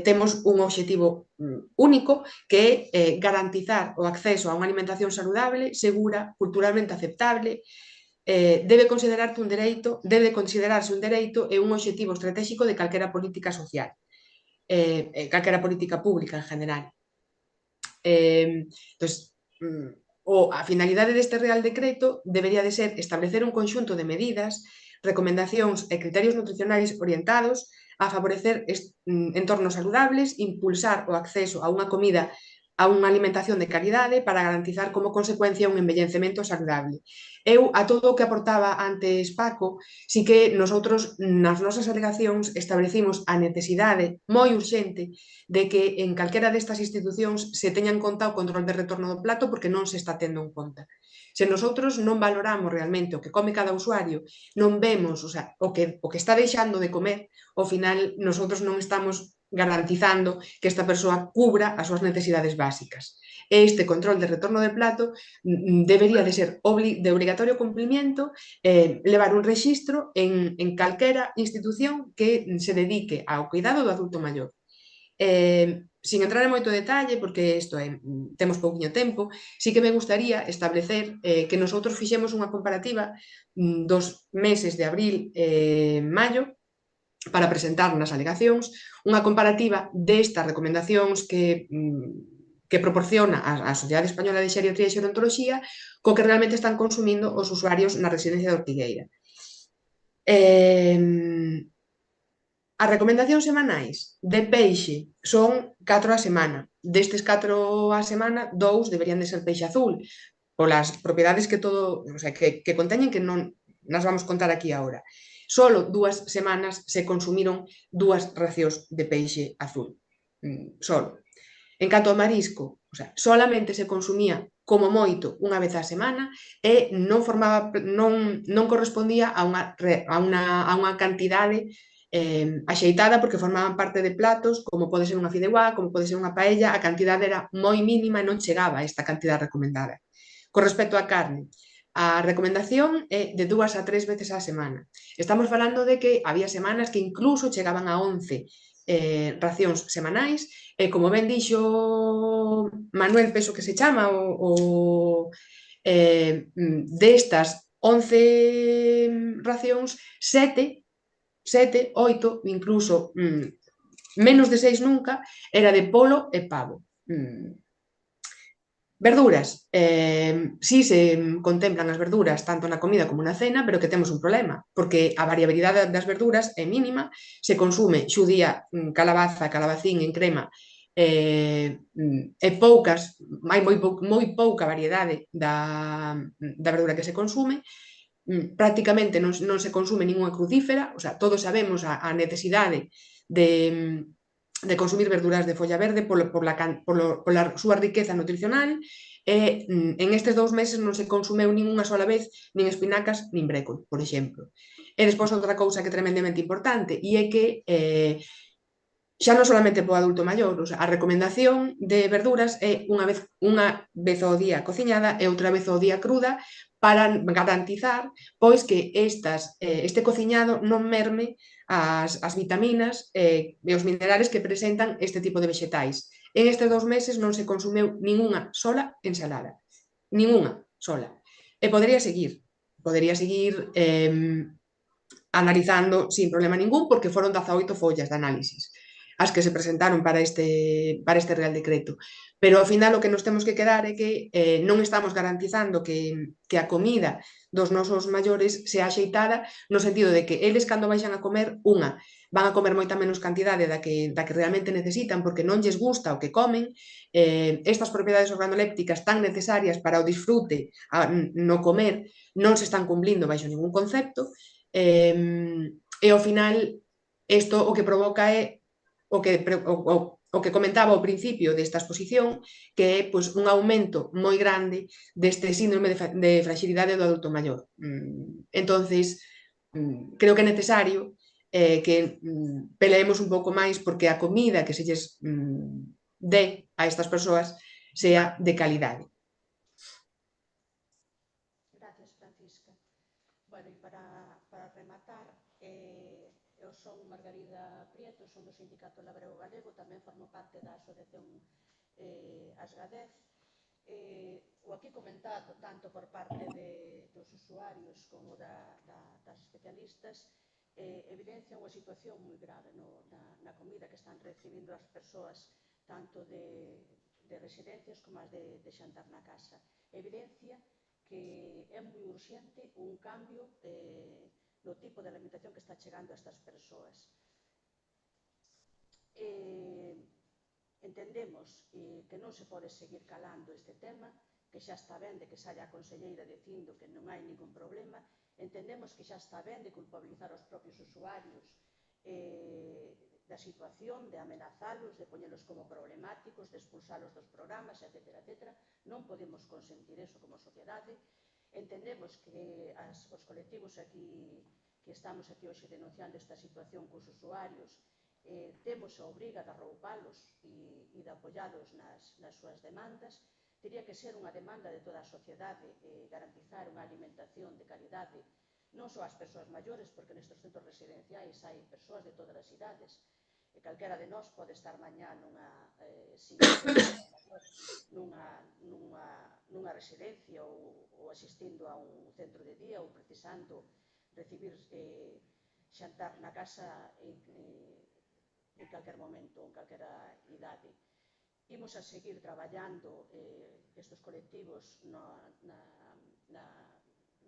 temos un obxectivo único, que é garantizar o acceso a unha alimentación saludable, segura, culturalmente aceptable. Debe considerarse un dereito e un obxectivo estratégico de calquera política social, calquera política pública en general. A finalidade deste Real Decreto debería de ser establecer un conxunto de medidas, recomendacións e criterios nutricionais orientados a favorecer entornos saludables, impulsar o acceso a unha comida, a unha alimentación de calidade para garantizar como consecuencia un envellecemento saludable. Eu, a todo o que aportaba antes Paco, si que nosotros nas nosas alegacións establecimos a necesidade moi urxente de que en calquera destas institucións se teña en conta o control de retorno do plato, porque non se está tendo en conta. Se nosotros non valoramos realmente o que come cada usuario, non vemos o que está deixando de comer, ao final nosotros non estamos garantizando que esta persoa cubra as súas necesidades básicas. Este control de retorno de plato debería de ser de obligatorio cumprimento, levar un rexistro en calquera institución que se dedique ao cuidado do adulto maior. Sin entrar en moito detalle, porque isto temos pouquiño tempo, sí que me gustaría establecer que nosotros fixemos unha comparativa dos meses de abril e maio para presentar nas alegacións unha comparativa destas recomendacións que proporciona a Sociedade Española de Xeriatría e Xerontoloxía co que realmente están consumindo os usuarios na residencia de Ortigueira. As recomendacións semanais de peixe son 4 a semana. Destes 4 a semana, 2 deberían de ser peixe azul, polas propiedades que conteñen que non nas vamos contar aquí agora. Solo 2 semanas se consumiron 2 racións de peixe azul. Solo. En canto ao marisco, solamente se consumía como moito unha vez á semana e non correspondía a unha cantidade axeitada porque formaban parte de platos como pode ser unha fideuá, como pode ser unha paella, a cantidade era moi mínima e non chegaba a esta cantidade recomendada. Con respecto á carne, a recomendación é de 2 a 3 veces á semana. Estamos falando de que había semanas que incluso chegaban a 11 racións semanais e como ben dixo Manuel, penso que se chama, destas 11 racións, 7, 8, incluso menos de 6 nunca, era de polo e pavo. Verduras, si se contemplan as verduras tanto na comida como na cena, pero que temos un problema, porque a variabilidade das verduras é mínima, se consume xudía, calabaza, calabacín en crema, e hai moi pouca variedade da verdura que se consume, prácticamente non se consume ningunha crucífera, todos sabemos a necesidade de consumir verduras de folla verde pola súa riqueza nutricional e en estes 2 meses non se consumeu nin unha sola vez nin espinacas nin brécol, por exemplo. E despois outra cousa que é tremendamente importante e é que xa non solamente para o adulto maior, a recomendación de verduras é unha vez ao día cociñada e outra vez ao día cruda para garantizar pois que este cociñado non merme as vitaminas e os minerales que presentan este tipo de vexetais. En estes 2 meses non se consumeu ningunha sola ensalada. Ningunha sola. E podería seguir analizando sin problema ningún porque foron 18 follas de análisis as que se presentaron para este Real Decreto. Pero ao final o que nos temos que quedar é que non estamos garantizando que a comida dos nosos maiores sea axeitada no sentido de que eles cando vaixan a comer van a comer moita menos cantidade da que realmente necesitan porque non lles gusta o que comen, estas propiedades organolépticas tan necesarias para o disfrute no comer non se están cumplindo baixo ningún concepto e ao final isto o que provoca é o que comentaba ao principio desta exposición, que é un aumento moi grande deste síndrome de fragilidade do adulto maior. Entonces, creo que é necesario que peleemos un pouco máis porque a comida que se lles dé a estas persoas sea de calidade. Gracias, Francisca. Bueno, e para rematar, eu son Margarida Prieto, son do Sindicato Labrego Galego, tamén formo parte da asociación Asgadez. O aquí comentado, tanto por parte dos usuarios como das especialistas, evidencia unha situación moi grave na comida que están recibindo as persoas, tanto de residencias como as de xantar na casa. Evidencia que é moi urxente un cambio no tipo de alimentación que está chegando a estas persoas. Entendemos que non se pode seguir calando este tema, que xa está ben de que saia a conselleira dicindo que non hai ningún problema, entendemos que xa está ben de culpabilizar os propios usuarios da situación, de amenazalos, de poñelos como problemáticos, de expulsalos dos programas, etc. Non podemos consentir eso como sociedade. Entendemos que os colectivos que estamos aquí hoxe denunciando esta situación cos usuarios temos a obriga de arroupalos e de apoialos nas súas demandas. Teria que ser unha demanda de toda a sociedade garantizar unha alimentación de calidade non só ás persoas maiores, porque nestes centros residenciais hai persoas de todas as idades, E calquera de nós pode estar mañá nunha residencia ou asistindo a un centro de día ou precisando recibir xantar na casa en calquer momento, en calquera idade. Imos a seguir traballando estes colectivos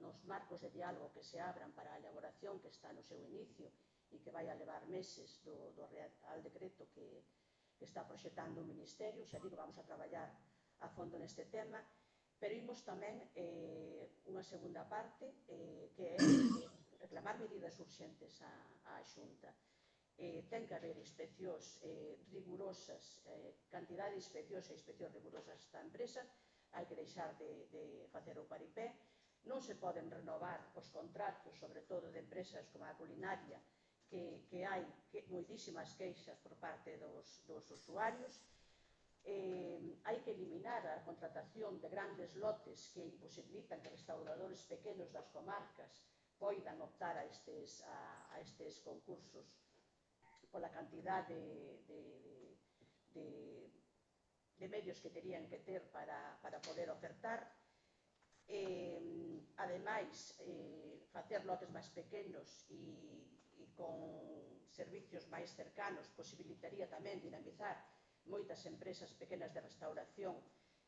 nos marcos de diálogo que se abran para a elaboración que está no seu inicio e que vai a levar meses do Real Decreto que está proxectando o Ministerio. Xa digo, vamos a traballar a fondo neste tema, pero imos tamén unha segunda parte que é reclamar medidas urxentes á Xunta. Ten que haber inspeccións rigurosas, cantidad de inspeccións e inspeccións rigurosas esta empresa, hai que deixar de facer o paripé, non se poden renovar os contratos, sobre todo de empresas como a culinaria, que hai moitísimas queixas por parte dos usuarios. Hai que eliminar a contratación de grandes lotes que imposibilitan que restauradores pequenos das comarcas poidan optar a estes concursos pola cantidad de medios que terían que ter para poder ofertar. Ademais, facer lotes máis pequenos e con servicios máis cercanos posibilitaría tamén dinamizar moitas empresas pequenas de restauración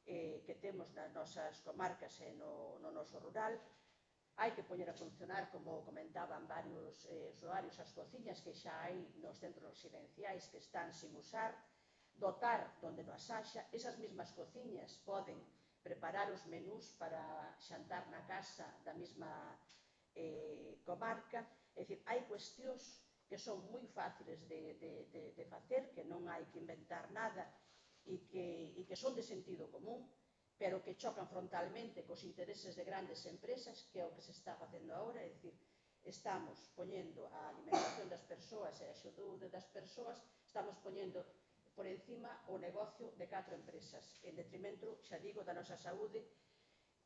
que temos nas nosas comarcas e no noso rural. Hai que poñer a funcionar, como comentaban varios usuarios, as cociñas que xa hai nos centros residenciais que están sin usar, dotar donde non as haxa. Esas mesmas cociñas poden preparar os menús para xantar na casa da mesma comarca. É dicir, hai cuestións que son moi fáciles de facer, que non hai que inventar nada e que son de sentido común, pero que chocan frontalmente cos intereses de grandes empresas, que é o que se está facendo agora. É dicir, estamos poñendo a alimentación das persoas e a saúde das persoas, estamos poñendo por encima o negocio de 4 empresas, en detrimento, xa digo, da nosa saúde,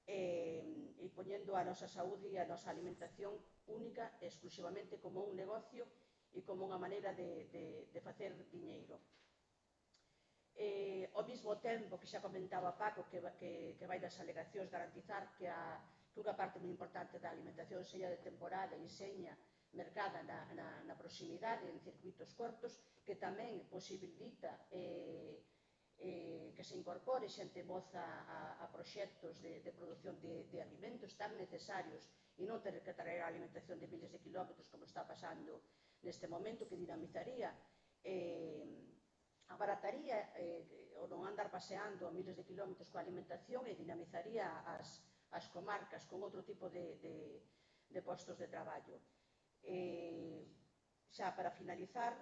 e poñendo a nosa saúde e a nosa alimentación única e exclusivamente como un negocio e como unha maneira de facer diñeiro. Ao mesmo tempo que xa comentaba Paco que vai das alegacións garantizar que unha parte moi importante da alimentación seña de temporada e seña mercada na proximidade, en circuitos cortos, que tamén posibilita que se incorpore xente moza a proxectos de produción de alimentos tan necesarios e non ter que traer a alimentación de miles de kilómetros como está pasando neste momento, que dinamizaría abarataría o non andar paseando a miles de kilómetros coa alimentación e dinamizaría as comarcas con outro tipo de postos de traballo. Xa para finalizar,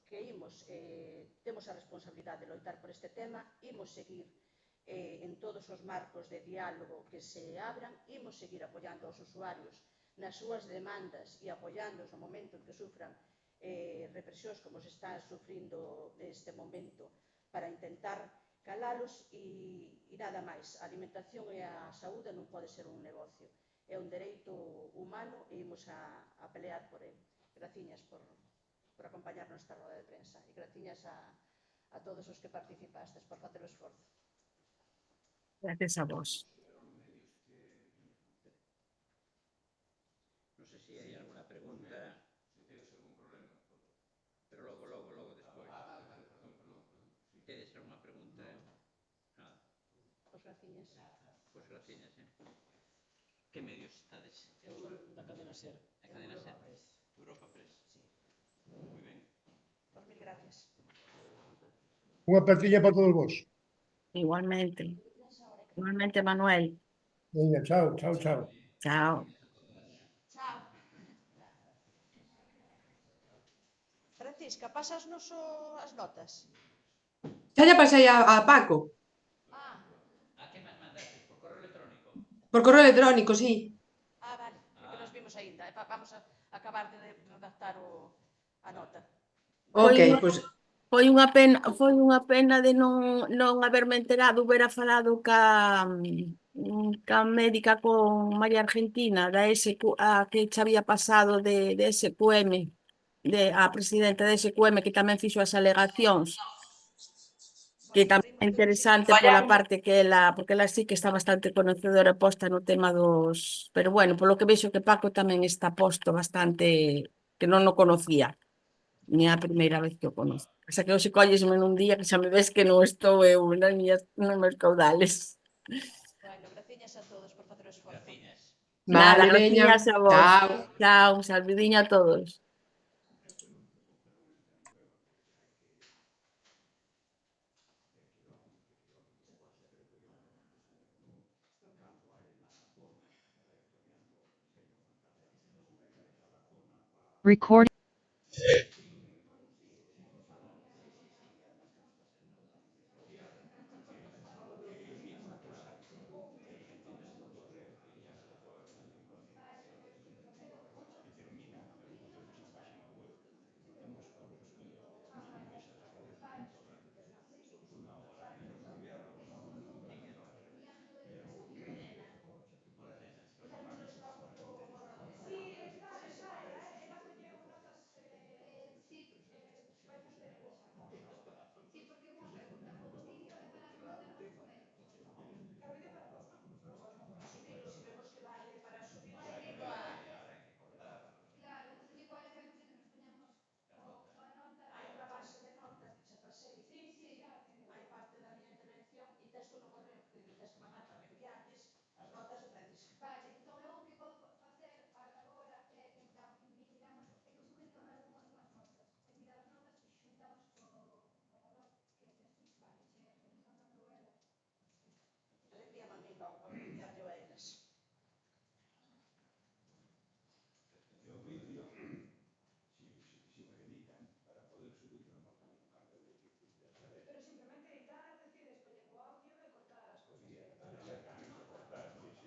temos a responsabilidade de loitar por este tema, imos seguir en todos os marcos de diálogo que se abran, imos seguir apoiando aos usuarios nas súas demandas e apoiándoos no momento en que sufran represións como se está sufrindo neste momento para intentar calalos e nada máis. A alimentación e a saúde non pode ser un negocio, é un dereito humano e imos a pelear por ele. Graciñas por acompañarnos nesta roda de prensa e graciñas a todos os que participastes por facer o esforzo. Gracias a vos. Non sei se hai alguna pregunta. Pero logo despois. Tedes alguna pregunta? Nada. Pois graciñas. Pois graciñas, Que medios estades? Eu da cadena SER. A cadena SER. Europa Press. Moi ben. Pois mil gracias. Unha apertiña para todos vos. Igualmente. Igualmente, Manuel. Veña, chao, chao, chao. Chao. Chao. Francisca, pasasnos as notas. Xa lle pasei a Paco. A que máis mandaste? Por correo electrónico? Por correo electrónico, sí. Vale, porque nos vimos aínda. Vamos a acabar de redactar a nota. Ok, pois... Foi unha pena de non haberme enterado, hubiera falado ca médica con María Argentina, a que xa había pasado de SQM. a presidenta da SQM que tamén fixo as alegacións, que tamén é interesante pola parte que ela, porque ela sí que está bastante conocedora e posta no tema dos, pero bueno, polo que vexo que Paco tamén está posto bastante, que non o conocía, ni a primeira vez que o conozco. O sea que hoxe collesme nun día que xa me ves que non estou eu nos meus caudales. Bueno, graciñas a todos por facer o esforzo. Nada, Vale, veña. gracias a vos. Chao. Chao, salvidiño a todos. Recording. Hai unha base de notas que xa pasei. Hai parte da miña intervención e texto no correo que tes que mandar para enviarles as notas de Francisca. Vale, entón eu o que podo facer agora é, en plan, miramos, é que eu sugería máis unhas notas, é mirar as notas e xuntamos co valor que tes ti. Vale, che mandando ela. Envíame a mí logo para enviarlle a eles. Pero simplemente editar, decides coller o audio e cortar as cousas que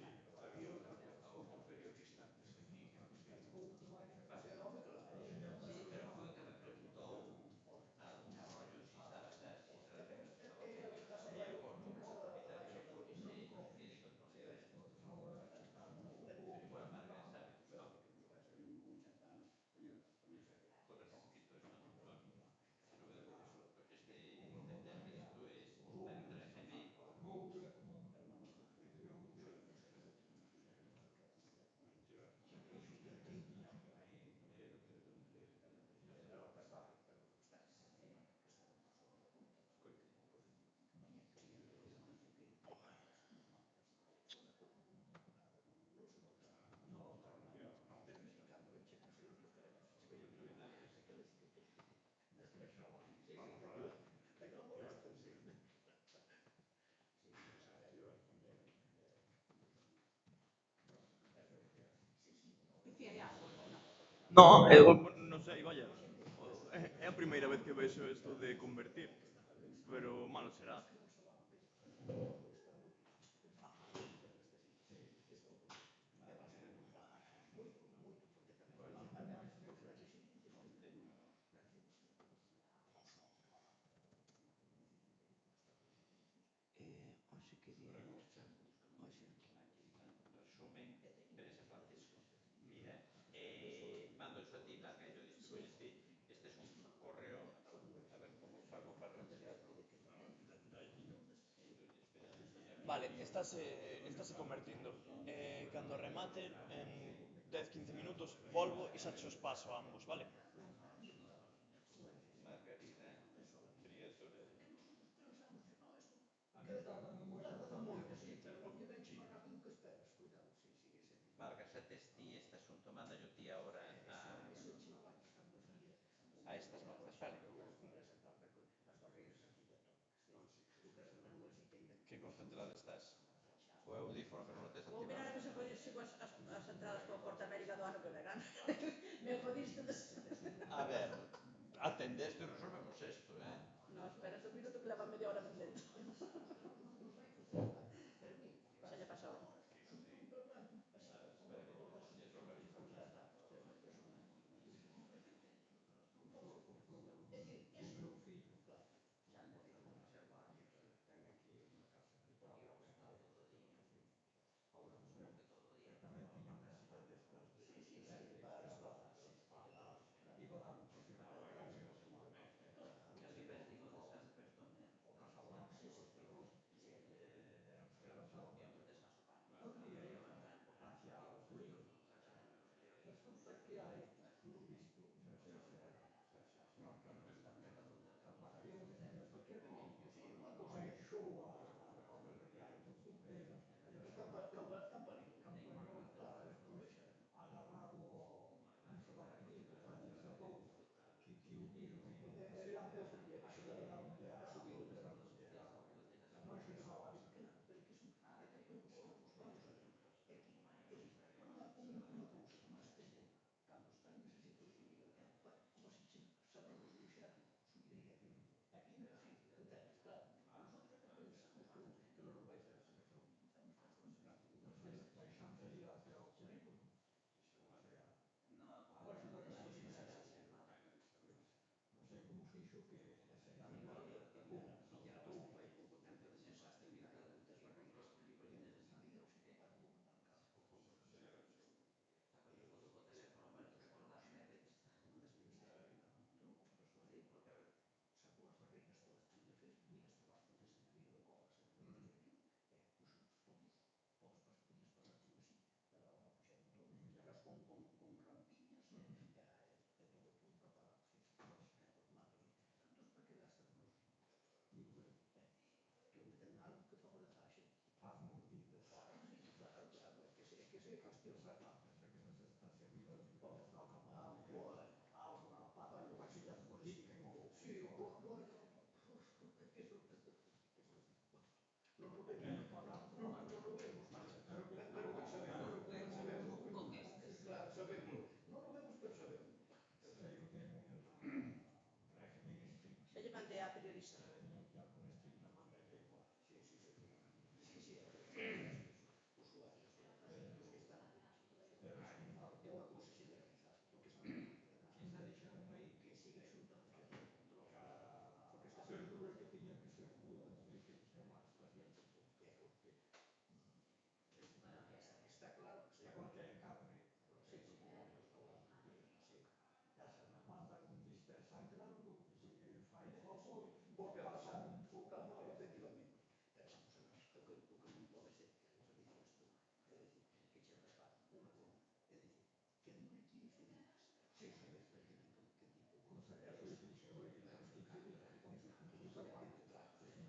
No, non sei, vaya. É a primeira vez que vexo isto de convertir, pero malo será. Hoxe que día é? Hoxe. Resumen, prensa Francisco. Mira, mando eso a ti, Marga, e yo distribuyo ti. Este es un correo, a ver como fago para reenviarlo. Vale, estáse convertindo. Cando remate, en 10-15 minutos, volvo e xa os paso a ambos, vale? Margarida, criatura. Marga, xa tes ti este asunto, manda yo ti ahora a estas notas, vale? Que concentrado estás? O audífono, pero non tes Vou mirar a ver se consigo as entradas para o Porta América do ano que ven. Me jodiste. A ver, atendeste e resolvemos isto, No, espera un minuto que leva media hora atendendo. Xa lle pasou. Xa lle mandei a periodista. Está claro que hai cadre. Manda un dispersante da luz, fai foco, Porque pasa o calmado, efectivamente. Pero esa cosa non, o que non pode ser, o dicir isto, é dicir, que che prepara unha bomba, é dicir, que dure 15 días, sen saber que tipo de cosa é esa. Iso ten que importar a crisis.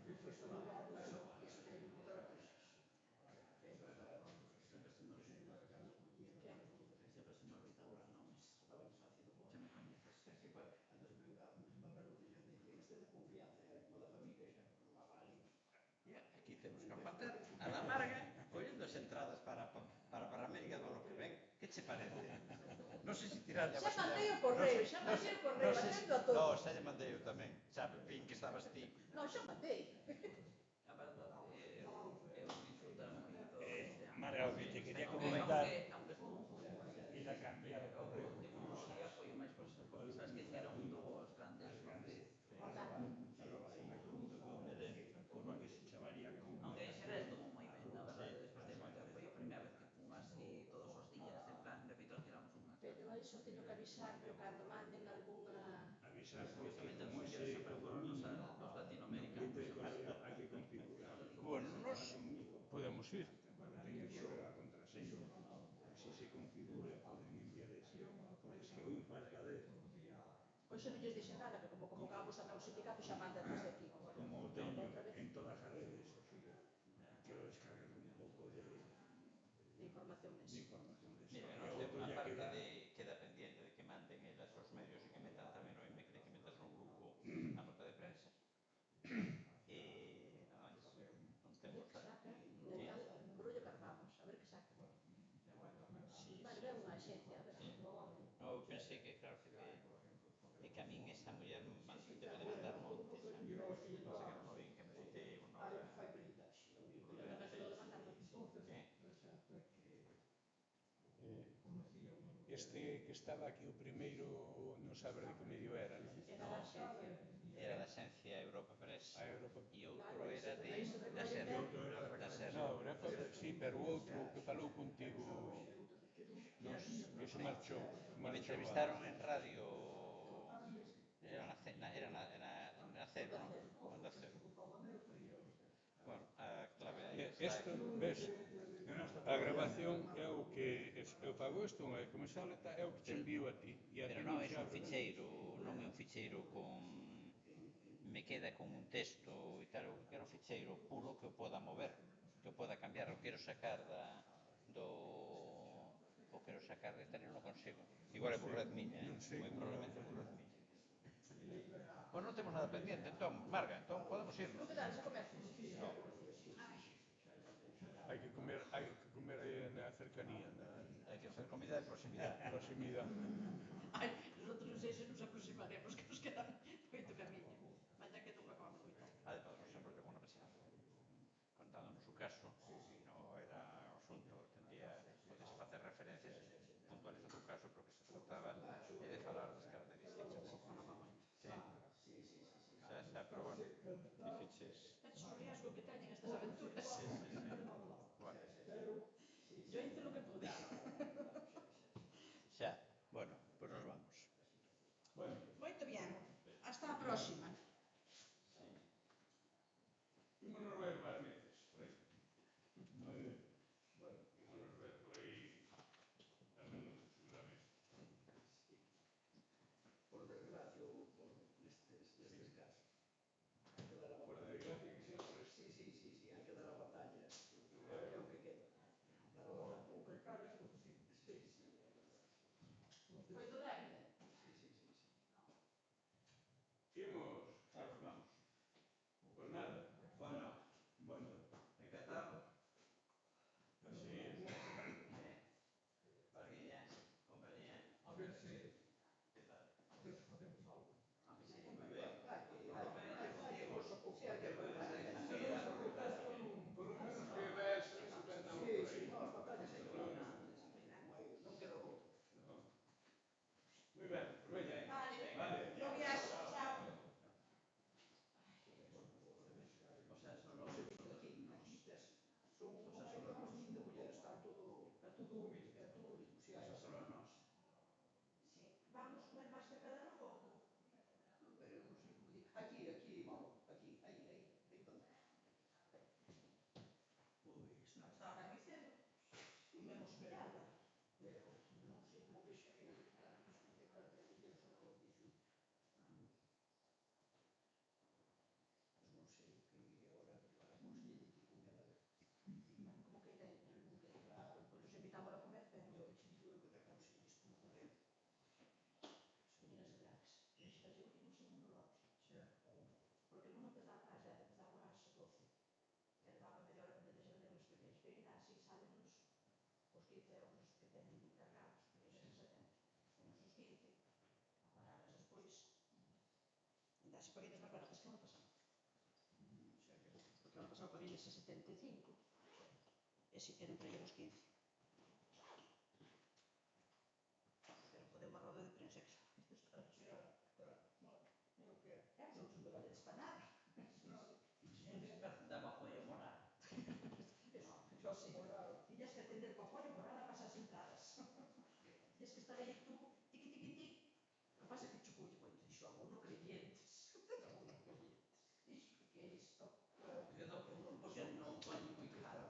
Sempre se me olvida ahora nomes, estaba faciendo con... Xa me coñeces. Antes me Manuel dixo, este de confianza, como da familia, xa, vale. Aquí temos que aguantar a la amarga collendo as entradas para América do ano que ven. Que che parece? Non sei se tirarlle a Xa mandei o correo, atendo a todo. Non, xa lle mandei eu tamén. Xa, vin que estabas ti. Non, xa mandei. A verdade, eu disfrutar moito. Marga, o que te quería comentar... Aunque estuvo un pouco... Ir a cambiar o correo. O último día foi o máis sabes que dixeron dos grandes hombres. Como que se chamaría como... Aunque en xeral estuvo moi ben, na verdade, despois de moito foi a primeira vez que fun así todos os días, en plan, de feito tiramos unha. Pero iso teño que avisar yo cando manden algunha... Avisar, Justamente os mellores sempre foron los latinoamericanos. Hai que configurar. Bueno, nos podemos ir. Ten que poner a contraseña. Si se configura, poden enviar eso. Es que hoy falta de... Pois eu non lles dixe nada, que como convocamos a meu sindicato xa mandan desde aquí. Como teño en todas as redes, quiero descargar un pouco de información neso. Mira, non temos a parte de queda pendiente de que manden elas os medios e que metan tamén no IMEC, de que metas no grupo a nota de prensa. E nada máis. Non temos nada. Brullo carvamos, a ver que saca. Vale, ve unha axencia, a ver. Non, eu pensei que, claro, que a min esa muller debe de mandar montes, non sei que non vin, que me citei unha hora. Este que estaba aquí o primeiro non saber de que medio era, non? Era da Xencia Europa Press e outro era da SER. Sí, pero o outro que falou contigo que se marchou. Me entrevistaron en radio, era na Cero, non? Onda Cero. Bueno, a clave aí está. Isto, ves, a grabación é o que eu fago isto, como xa é o que te envío a ti. Pero non é un ficheiro, non é un ficheiro con... me queda con un texto e tal, eu quero un ficheiro puro que eu poda mover, que eu poda cambiar, o quero sacar o quero sacar de tal, non consigo. Igual é por red miña, moi probablemente por red miña. Pois non temos nada pendiente, entón, Marga, entón podemos ir. Non quedades a comer? Hai que comer aí na cercanía. Hai que hacer comida de proximidade. Ai, nosotros non sei se nos aproximaremos, que nos queda moito camiño. Mañá que toca acabamos moito. Padre, sempre tengo unha mesa. Contándonos o caso, non era o asunto, podes facer referencias, puntualizando o caso, pero que se trataba de falar das características. Sí. Difíciles. Este é o riesgo que teñen estas aventuras. Sí, sí, sí. Bueno. Yo hice lo que pude. Xa, bueno, pues nos vamos. Moito bien. Hasta a próxima. Imos nos ver máis veces, por aí. Bueno, imos nos ver por aí a menudo, seguramente. Por desgracia ou por nestes casos. Hai que dar a Por batalla. desgracia que sea por eso. Sí, hai que dar a batalla. É o que queda. Dar a batalla. O que calles por si. Sí. Foi do débil. Sí. Imos. Nos vamos. Pues nada. Bueno, encantado. Así es. Parguilla, compañía. A ver si ¿Qué tal? facemos algo. Muy bien. Por lo menos que ves que se venda algo por aí. As batallas hai que ganarlas. Non queda outro. Muy ben, pues veña. Vale. Bo viaxe. Chao. O sea, solo aquí. Son máis de mulleres, está todo o mismo. Si, Eso solo nos. Sí. Vamos comer máis cerca de fogo. Pero non sei como digo. Aquí, vamos. Aí. Pois Non está ben moi cedo. Comemos merenda. pero non sei como vexerei claro, que son condición. Non sei o que agora aconsello que comer a ver. Como que ten? Claro, Pois os invitamos a comer, pero eu che digo que te aconsello isto como comer. as meninas grandes. Deixa eu que no segundo lote. Xa, Porque non empezaba a 10, empezaba ás 12. Que levaba media hora para deixar vender os pequenos. Pero ainda así salen os 15 euros que tenen cargados, porque xa se 70. Unos os 15. A pararlas despois. Ainda así paguei máis baratas que o ano pasado. Porque o ano pasado paguei a 75. E si queren traer os 15. Pero podemos uma roda de prensa que non son de valeres para nada. Daba apoyo moral. Yo sí. Tiñas que atender co apoio moral a pasar entradas. Tiñas que estar aí tú, tiqui. O que pasa é que chocoulle moito. Dixo, no creyentes. Dixo, que é isto? Porque non poñen moi claro.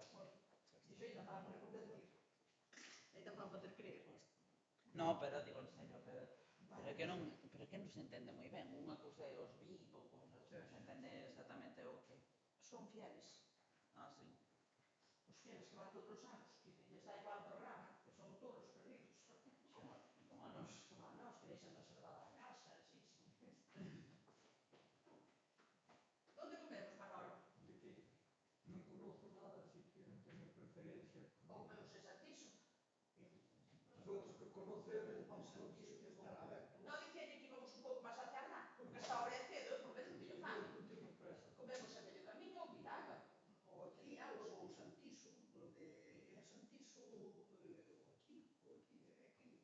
Dixo, ainda para me reconvertir. Ainda para poder creer. No, pero digo en serio, pero que non se entende moi ben. Unha cousa é os vivos, non se entende exactamente o que. Son fieles. Ah, sí. Os fieles que van todos os anos, que lles dá igual o programa, que son todos perdidos. Como a nos. Como a nós, que deixan reservada a casa, sí. Onde comemos, Manolo? Non conozco nada, así que non teño preferencia. Ou comemos en Santiso? Vamos que conocer o Santiso que estará aberto. Non dicíalle que íbamos un pouco máis hacia Arná, porque esta hora é cedo, eu por vez non teño fame. Comemos a medio camiño ou Viraga. ou aquí, ou Santiso, donde é Santiso, ou aquí, É moi cedo.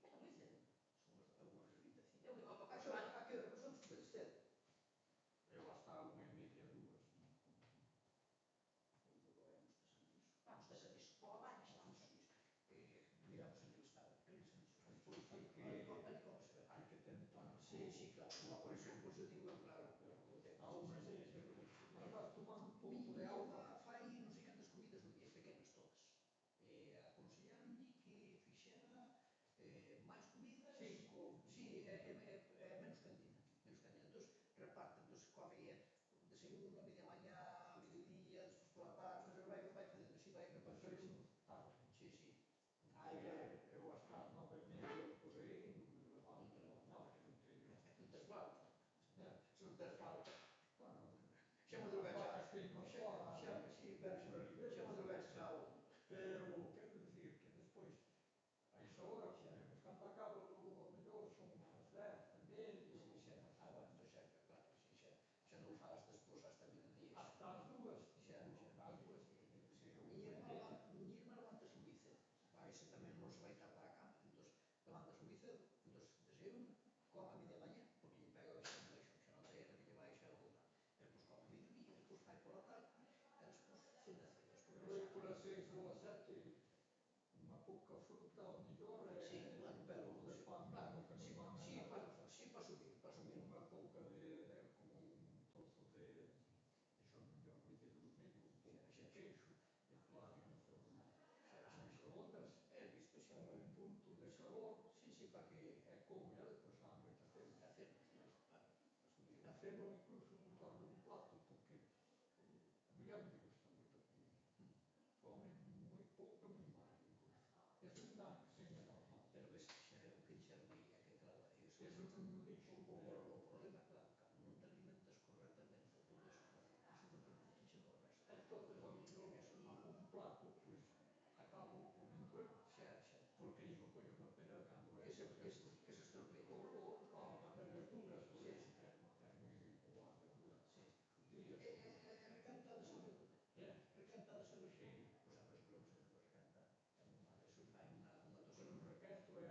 son unhas habitacións. Eu digo, para Joan. A que hora vosotros podedes ter? Eu hasta 1:30, 2. Vamos de Santiso, pola baña xa vamos. Miramos en el estado, que les Santiso. Pois hai que ter todo. Sí, claro. No, por eso eu digo, claro, A unha de vas tomando un pouco de auga. fai non sei cantas comidas no día, pequenas todas. Aconsellaronlle que fixera máis comidas. 5. Sí, menos cantina. Entón, reparte, entón, come desayuno, a media mañá, a mediodía, despois pola tarde, vai facendo así, vai repartindo. Sí. Eu hasta 9:30 por aí non me levanto, nada que non teño. Non tes falta. Se non tes falta. Bueno, Xa madrugaches pero quero dicir que despois a esa hora comemos, cando acaba logo ao mellor son as 10 tamén, Bueno, xa non falas despois hasta mediodía. hasta as 2, ás 2. Miña irmá levántase moi cedo, ese tamén non se vai tardar a cama, entón levántase moi cedo, entón desayuna, come a media mañá, porque lle pega xa non ten a que lle vai xa o despois come a media que afronta o mellor Sí, bueno, pero claro, sí, para subir unha touca de como un trozo de xa mellor coincide dos médicos, un pouco de queixo, e claro, no forno, as microondas, he visto xa con un punto de calor, sí, para que e como ya despois a noite a cena. a cena, para subir A cena incluso non dorme un plato, porque a muller non lle gusta moito a comida. Come moi pouco, moi mal, incluso. Eso é unha cena normal. pero ves que xa é o que dixeron aí, é que claro, Eso non me dixo un pouco. o problema, claro, cando non te alimentas correctamente, todo eso, claro, eso repercute no resto. Entonces, yo hago un plato, pues acabo comendo eu. Xa. Porque digo, coño, que pena cando Que se estropee. Como tamén verduras, por eso, é moi boa a verdura. Judías, Recantadas a verdura. Recantadas a verdura. sí. Pois sabes que logo se despois recanta é moi mal, eso fai unha tos. Pero un requento é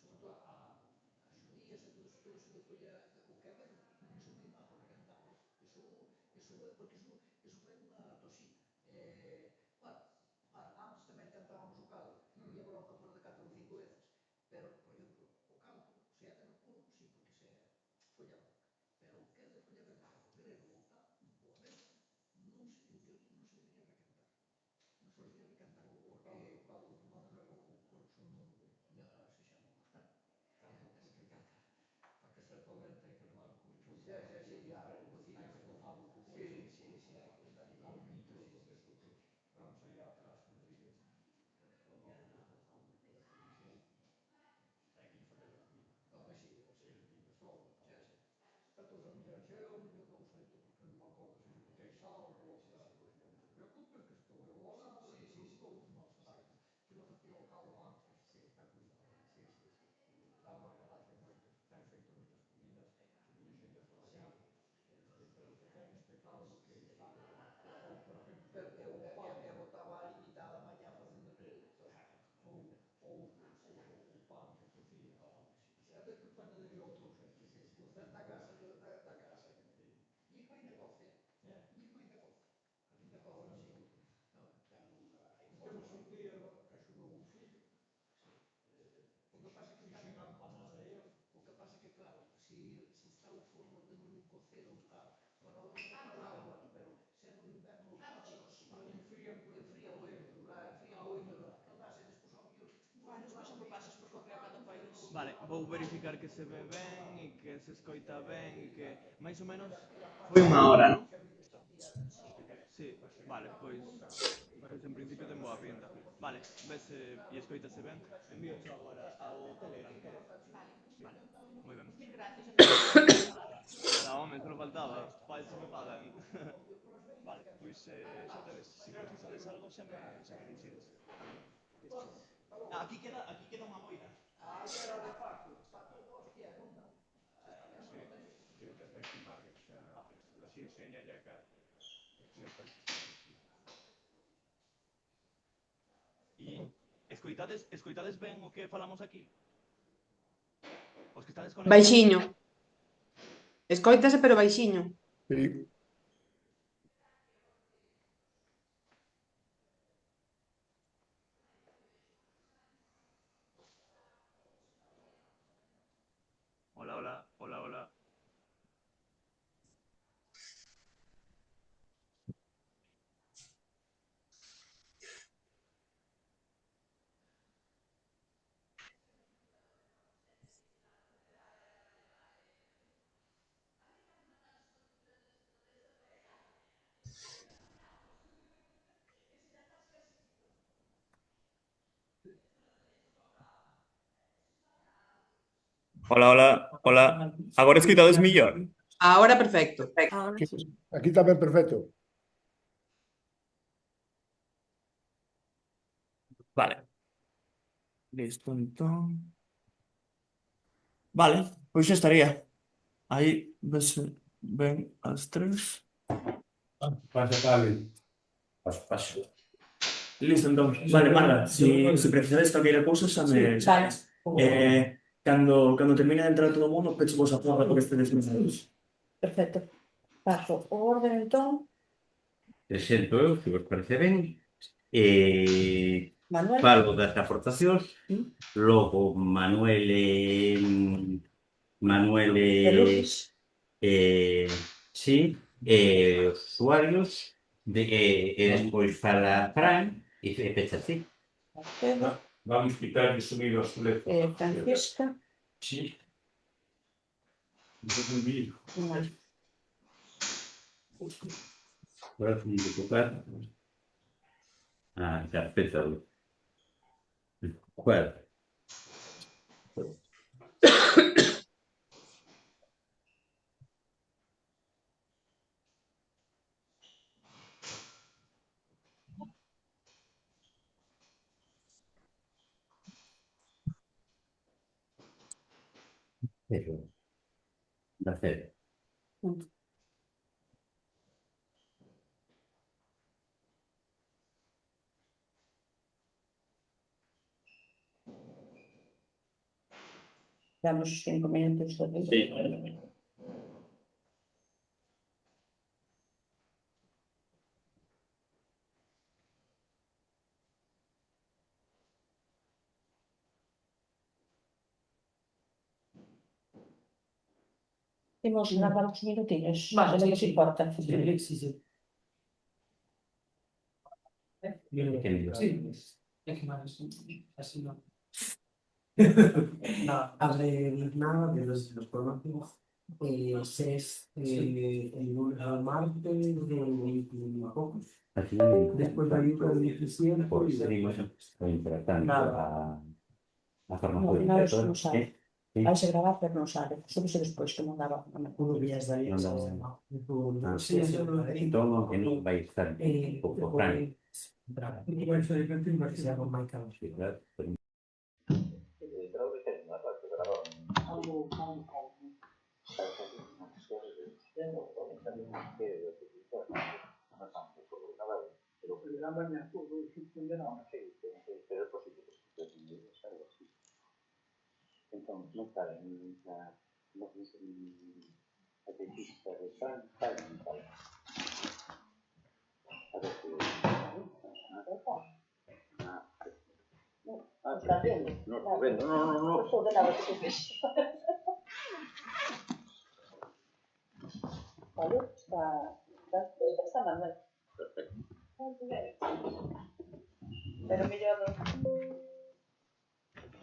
Sobre todo a xudías e todo eso que foi o quemedo, eso é moi mal o recantado. Eso é porque eso fai unha tosina. Bueno, antes tamén cantábamos o caldo, e a bronca fora de 4 ou 5 veces. Pero, por exemplo, o caldo, se é tan puro, sí, porque se folla branca. Pero o que é de folla vermella, o grego ou tal, ou a mesa, non se, en teoría, non se debería recantar. Non se debería recantar, porque o caldo tomado luego o corazón non o ve. se xa non. Para que se tomen ten que levar o colchón. Sí, o cocido. Ten que tomar o colchón. Sí, hai que dar Algo todo esto que vamos aí atrás que me diga. Hai que lle facer a comida. Home, sí, Ele pide solo. xa. Entonces a muller dixe, eu non lle dou feito porque non me acordo se lle botei sal ou tal. Pois non te preocupes que estou eu ao lado e non dou mal feito. Que lo facía o calo antes, ten cuidado. Dá unha paraxe moitas, ten feito moitas comidas que me dixen de traballar. Pero que ten este calo no que ou, por exemplo, Pero o pan. botaba ali mitad da mañá facendo aquilo. Ou o pan que cocía. É de que panadería outro xeito. Da casa. Miña irmá ainda coce. Miña irmá ainda coce. Ainda coce, sí. Temos un día que axudou un fillo. O que pasa que Fixen a empanada eu. O que pasa que, claro, se está o forno de non cocer ou tal, agora o temporada é bueno, pero sendo no inverno os coches Enfrían moito, enfría moito, non dá, se despois ao mellor, despois sempre pasas por correo cando fai un... Vale, vou verificar que se ve ben e que se escoita ben e que máis ou menos foi unha hora, non? Sí, vale, pois en principio ten boa pinta. Vale, vese e escoitase ben. Envío xo agora ao Telegram. Vale, moi ben. Mil gracias, amigo. Nada, home, só faltaba. Pa eso me pagan. Vale, pois xa te ves. Se precisades algo xa me dixedes. Aquí queda unha boira. Aí era de Paco, hostia, non dá. E escoitades ben o que falamos aquí? Os que estades con Baixiño. Escóitase, pero baixiño. Sí. Hola. Hola. Agora escoitades mellor? Ahora perfecto. Aquí tamén perfecto. Vale. Listo, entón. Vale, pois xa estaría. Aí vese ben as tres. Pasa, Cali. Paso. Listo, entón. Vale, Marga, se precisades calquera cousa xa me sabes. Cando termine de entrar todo o mundo, pecho vos a porta porque estedes mesados. Perfecto. Paso o orden, entón. Presento eu, se vos parece ben, Manuel. Falo das aportacións, logo Manuel sí, os usuarios, e despois fala Fran e pecha así. Vamos quitar de subido a teléfonos. Francisca. Sí. Entonces un vídeo. Agora teño que tocar. Já, pétalo. Cuál? Pero, da cero. Damos 5 minutos de Sí. Temos gravar uns minutinhos. Vale, Non nos importa. Sí. Es que más, así no. Abre nada de los conocidos. El lunes al martes de 20 pocos. Después de ahí con el 17. Por seguimos tratando a formación. No, eso non sabe. Vais a gravar, pero non sabe. Só se despois que non daba. Uno días de ahí. Sí, todo que non vai estar pouco Fran. Igual soy de repente que sea con Michael. Sí, claro. Entonces, no está en la catequista de Fran, está en tal. A ver si... está viendo. No, está viendo, no. Pues todo de nada que ves. Vale, está Manuel. Perfecto. Pero mellor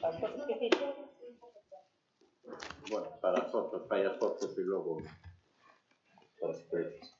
as fotos que fixo. Bueno, para as fotos, fai as fotos e logo para as pretas.